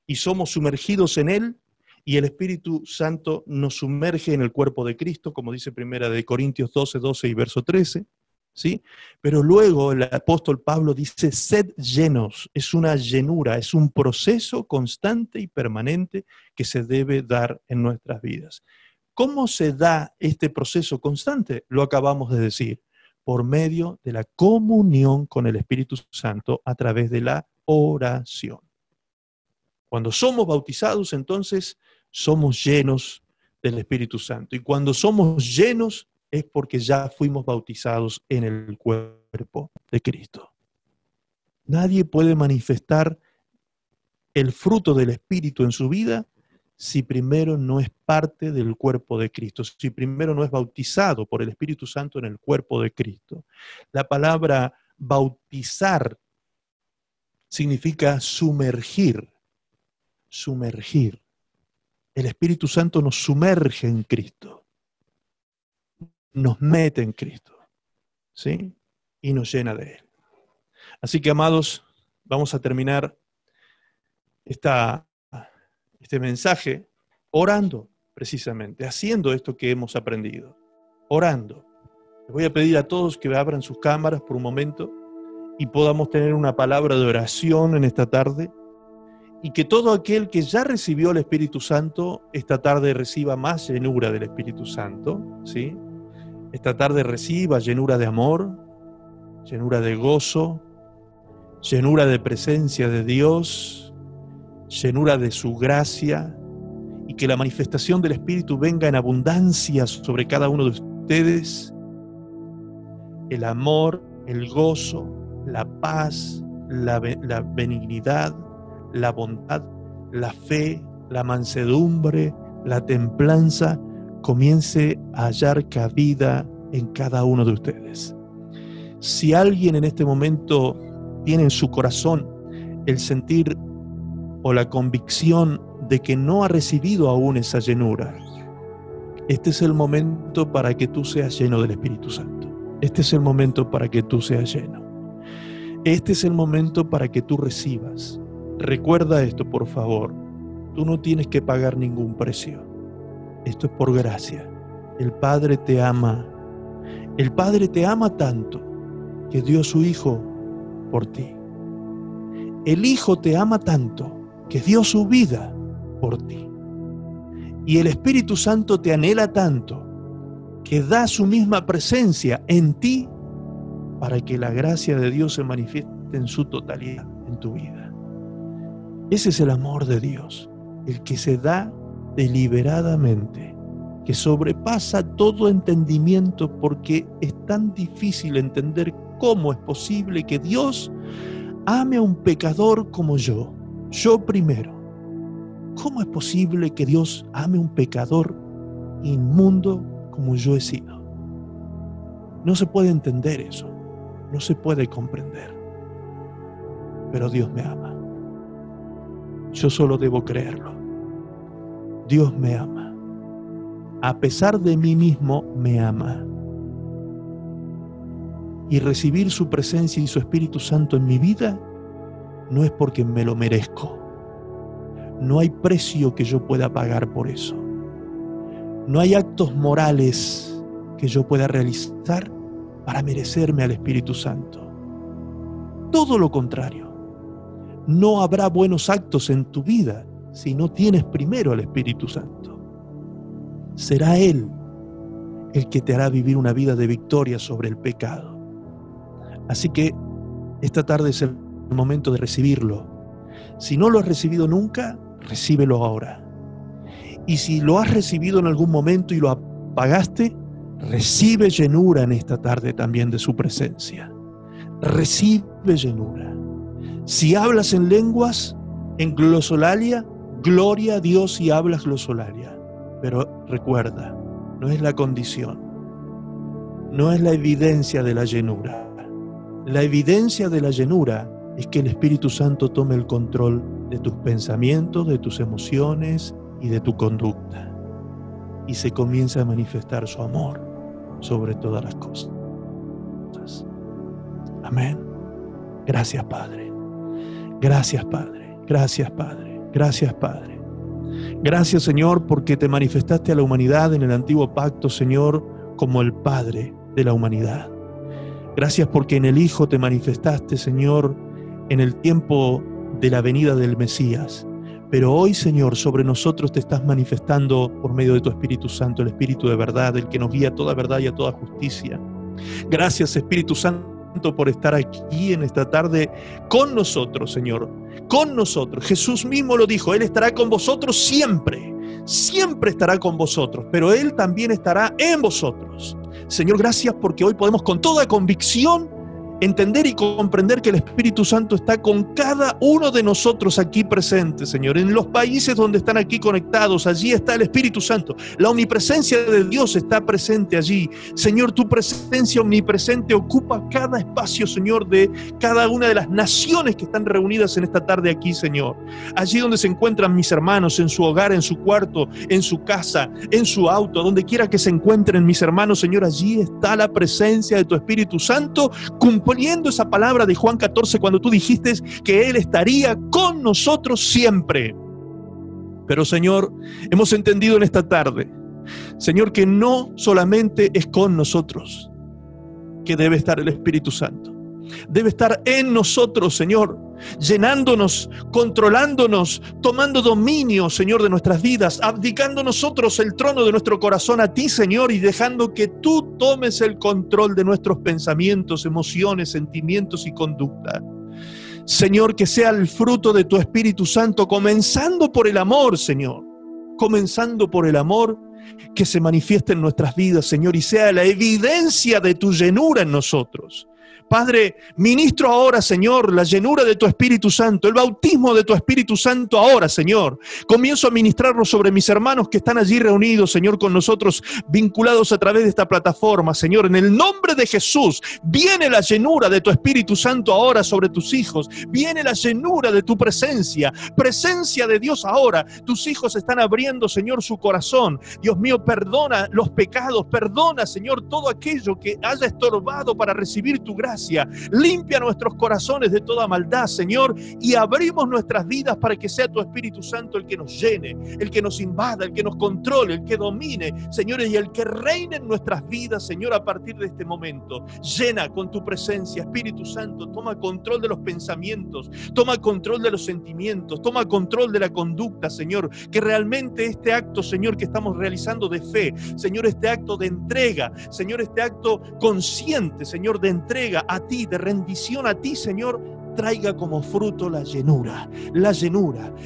Speaker 1: y somos sumergidos en Él, y el Espíritu Santo nos sumerge en el cuerpo de Cristo, como dice 1 Corintios 12, 12 y verso 13, ¿sí? Pero luego el apóstol Pablo dice, sed llenos, es una llenura, es un proceso constante y permanente que se debe dar en nuestras vidas. ¿Cómo se da este proceso constante? Lo acabamos de decir, por medio de la comunión con el Espíritu Santo a través de la oración. Cuando somos bautizados, entonces, somos llenos del Espíritu Santo. Y cuando somos llenos es porque ya fuimos bautizados en el cuerpo de Cristo. Nadie puede manifestar el fruto del Espíritu en su vida si primero no es parte del cuerpo de Cristo, si primero no es bautizado por el Espíritu Santo en el cuerpo de Cristo. La palabra bautizar significa sumergir. Sumergir. El Espíritu Santo nos sumerge en Cristo, nos mete en Cristo, ¿sí? Y nos llena de Él. Así que, amados, vamos a terminar este mensaje orando, precisamente, haciendo esto que hemos aprendido, orando. Les voy a pedir a todos que abran sus cámaras por un momento y podamos tener una palabra de oración en esta tarde. Y que todo aquel que ya recibió el Espíritu Santo, esta tarde reciba más llenura del Espíritu Santo, ¿sí? Esta tarde reciba llenura de amor, llenura de gozo, llenura de presencia de Dios, llenura de su gracia, y que la manifestación del Espíritu venga en abundancia sobre cada uno de ustedes. El amor, el gozo, la paz, la benignidad, la bondad, la fe, la mansedumbre, la templanza, comience a hallar cabida en cada uno de ustedes. Si alguien en este momento tiene en su corazón el sentir o la convicción de que no ha recibido aún esa llenura, este es el momento para que tú seas lleno del Espíritu Santo. Este es el momento para que tú seas lleno. Este es el momento para que tú recibas. Recuerda esto, por favor. Tú no tienes que pagar ningún precio. Esto es por gracia. El Padre te ama. El Padre te ama tanto que dio a su Hijo por ti. El Hijo te ama tanto que dio su vida por ti. Y el Espíritu Santo te anhela tanto que da su misma presencia en ti para que la gracia de Dios se manifieste en su totalidad en tu vida. Ese es el amor de Dios, el que se da deliberadamente, que sobrepasa todo entendimiento, porque es tan difícil entender cómo es posible que Dios ame a un pecador como yo primero. ¿Cómo es posible que Dios ame a un pecador inmundo como yo he sido? No se puede entender eso, no se puede comprender. Pero Dios me ama. Yo solo debo creerlo. Dios me ama. A pesar de mí mismo, me ama. Y recibir su presencia y su Espíritu Santo en mi vida no es porque me lo merezco. No hay precio que yo pueda pagar por eso. No hay actos morales que yo pueda realizar para merecerme al Espíritu Santo. Todo lo contrario. No habrá buenos actos en tu vida si no tienes primero al Espíritu Santo. Será Él el que te hará vivir una vida de victoria sobre el pecado. Así que esta tarde es el momento de recibirlo. Si no lo has recibido nunca, recíbelo ahora. Y si lo has recibido en algún momento y lo apagaste, recibe llenura en esta tarde también de su presencia. Recibe llenura. Si hablas en lenguas, en glosolalia, gloria a Dios si hablas glosolalia. Pero recuerda, no es la condición, no es la evidencia de la llenura. La evidencia de la llenura es que el Espíritu Santo tome el control de tus pensamientos, de tus emociones y de tu conducta. Y se comienza a manifestar su amor sobre todas las cosas. Amén. Gracias, Padre. Gracias, Padre. Gracias, Padre. Gracias, Padre. Gracias, Señor, porque te manifestaste a la humanidad en el antiguo pacto, Señor, como el Padre de la humanidad. Gracias porque en el Hijo te manifestaste, Señor, en el tiempo de la venida del Mesías. Pero hoy, Señor, sobre nosotros te estás manifestando por medio de tu Espíritu Santo, el Espíritu de verdad, el que nos guía a toda verdad y a toda justicia. Gracias, Espíritu Santo, por estar aquí en esta tarde con nosotros, Señor. Con nosotros. Jesús mismo lo dijo, Él estará con vosotros siempre. Siempre estará con vosotros, pero Él también estará en vosotros. Señor, gracias porque hoy podemos con toda convicción entender y comprender que el Espíritu Santo está con cada uno de nosotros aquí presentes, Señor. En los países donde están aquí conectados, allí está el Espíritu Santo. La omnipresencia de Dios está presente allí. Señor, tu presencia omnipresente ocupa cada espacio, Señor, de cada una de las naciones que están reunidas en esta tarde aquí, Señor. Allí donde se encuentran mis hermanos, en su hogar, en su cuarto, en su casa, en su auto, donde quiera que se encuentren mis hermanos, Señor, allí está la presencia de tu Espíritu Santo, cumpliendo esa palabra de Juan 14 cuando tú dijiste que Él estaría con nosotros siempre. Pero, Señor, hemos entendido en esta tarde, Señor, que no solamente es con nosotros que debe estar el Espíritu Santo. Debe estar en nosotros, Señor, llenándonos, controlándonos, tomando dominio, Señor, de nuestras vidas, abdicando nosotros el trono de nuestro corazón a ti, Señor, y dejando que tú tomes el control de nuestros pensamientos, emociones, sentimientos y conducta. Señor, que sea el fruto de tu Espíritu Santo, comenzando por el amor, Señor, comenzando por el amor, que se manifieste en nuestras vidas, Señor, y sea la evidencia de tu llenura en nosotros. Padre, ministro ahora, Señor, la llenura de tu Espíritu Santo, el bautismo de tu Espíritu Santo ahora, Señor. Comienzo a ministrarlo sobre mis hermanos que están allí reunidos, Señor, con nosotros, vinculados a través de esta plataforma, Señor. En el nombre de Jesús, viene la llenura de tu Espíritu Santo ahora sobre tus hijos. Viene la llenura de tu presencia de Dios ahora. Tus hijos están abriendo, Señor, su corazón. Dios mío, perdona los pecados, perdona, Señor, todo aquello que haya estorbado para recibir tu gracia. Limpia nuestros corazones de toda maldad, Señor, y abrimos nuestras vidas para que sea tu Espíritu Santo el que nos llene, el que nos invada, el que nos controle, el que domine, Señor, y el que reine en nuestras vidas, Señor, a partir de este momento. Llena con tu presencia, Espíritu Santo, toma control de los pensamientos, toma control de los sentimientos, toma control de la conducta, Señor, que realmente este acto, Señor, que estamos realizando de fe, Señor, este acto de entrega, Señor, este acto consciente, Señor, de entrega, a ti, de rendición a ti, Señor, traiga como fruto la llenura,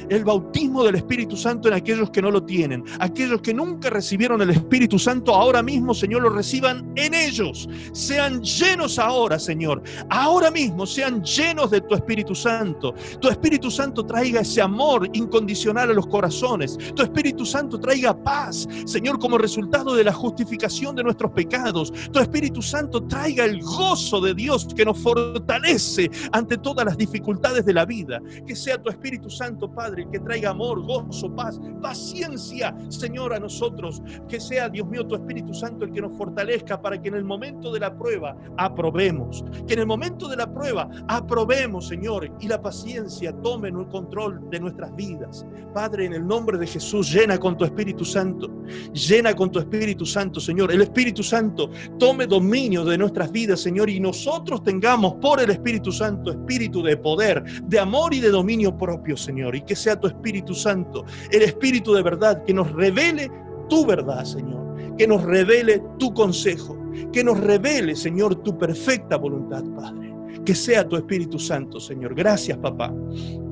Speaker 1: el bautismo del Espíritu Santo en aquellos que no lo tienen, aquellos que nunca recibieron el Espíritu Santo, ahora mismo, Señor, lo reciban en ellos, sean llenos ahora, Señor, ahora mismo sean llenos de tu Espíritu Santo. Tu Espíritu Santo traiga ese amor incondicional a los corazones, tu Espíritu Santo traiga paz, Señor, como resultado de la justificación de nuestros pecados. Tu Espíritu Santo traiga el gozo de Dios que nos fortalece ante todas las dificultades de la vida. Que sea tu Espíritu Santo, Padre, el que traiga amor, gozo, paz, paciencia, Señor, a nosotros. Que sea, Dios mío, tu Espíritu Santo el que nos fortalezca para que en el momento de la prueba aprobemos. Que en el momento de la prueba aprobemos, Señor, y la paciencia tome el control de nuestras vidas. Padre, en el nombre de Jesús, llena con tu Espíritu Santo. Llena con tu Espíritu Santo, Señor. El Espíritu Santo tome dominio de nuestras vidas, Señor, y nosotros tengamos por el Espíritu Santo espíritu de poder, de amor y de dominio propio, Señor. Y que sea tu Espíritu Santo, el Espíritu de verdad, que nos revele tu verdad, Señor. Que nos revele tu consejo. Que nos revele, Señor, tu perfecta voluntad, Padre. Que sea tu Espíritu Santo, Señor. Gracias, papá.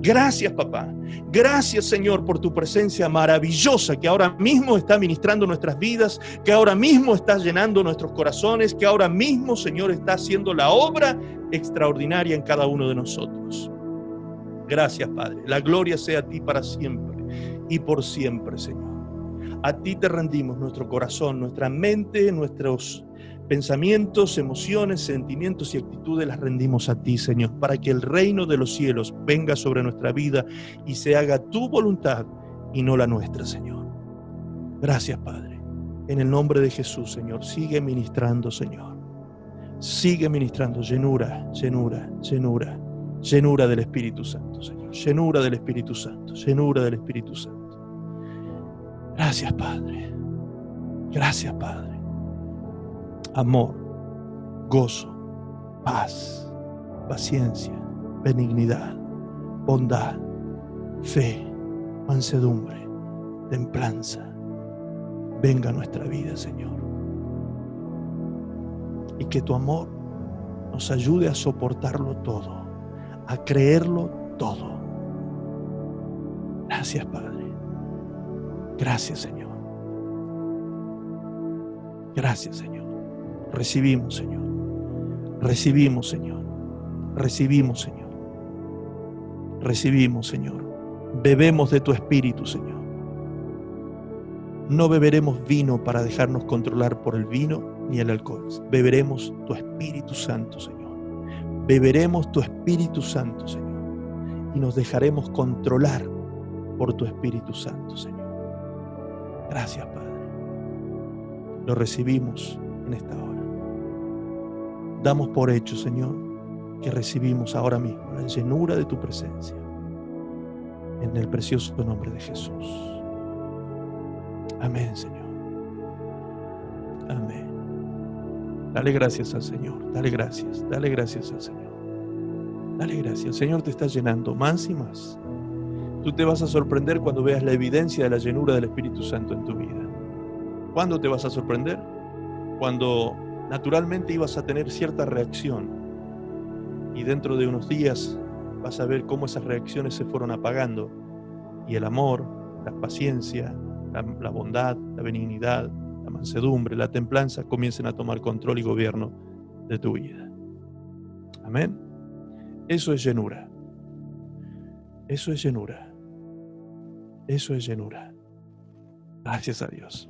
Speaker 1: Gracias, papá. Gracias, Señor, por tu presencia maravillosa que ahora mismo está ministrando nuestras vidas, que ahora mismo está llenando nuestros corazones, que ahora mismo, Señor, está haciendo la obra extraordinaria en cada uno de nosotros. Gracias, Padre. La gloria sea a ti para siempre y por siempre, Señor. A ti te rendimos nuestro corazón, nuestra mente, nuestros pensamientos, emociones, sentimientos y actitudes las rendimos a ti, Señor, para que el reino de los cielos venga sobre nuestra vida y se haga tu voluntad y no la nuestra, Señor. Gracias, Padre. En el nombre de Jesús, Señor, sigue ministrando, Señor. Sigue ministrando llenura, llenura, llenura, llenura del Espíritu Santo, Señor. Llenura del Espíritu Santo, llenura del Espíritu Santo. Gracias, Padre. Gracias, Padre. Amor, gozo, paz, paciencia, benignidad, bondad, fe, mansedumbre, templanza, venga a nuestra vida, Señor. Y que tu amor nos ayude a soportarlo todo, a creerlo todo. Gracias, Padre. Gracias, Señor. Gracias, Señor. Recibimos, Señor. Recibimos, Señor. Recibimos, Señor. Recibimos, Señor. Bebemos de tu Espíritu, Señor. No beberemos vino para dejarnos controlar por el vino ni el alcohol. Beberemos tu Espíritu Santo, Señor. Beberemos tu Espíritu Santo, Señor. Y nos dejaremos controlar por tu Espíritu Santo, Señor. Gracias, Padre. Lo recibimos en esta hora. Damos por hecho, Señor, que recibimos ahora mismo la llenura de tu presencia. En el precioso nombre de Jesús. Amén, Señor. Amén. Dale gracias al Señor. Dale gracias al Señor. Dale gracias. El Señor te está llenando más y más. Tú te vas a sorprender cuando veas la evidencia de la llenura del Espíritu Santo en tu vida. ¿Cuándo te vas a sorprender? Cuando naturalmente ibas a tener cierta reacción y dentro de unos días vas a ver cómo esas reacciones se fueron apagando y el amor, la paciencia, la bondad, la benignidad, la mansedumbre, la templanza comiencen a tomar control y gobierno de tu vida. Amén. Eso es llenura. Eso es llenura. Eso es llenura. Gracias a Dios.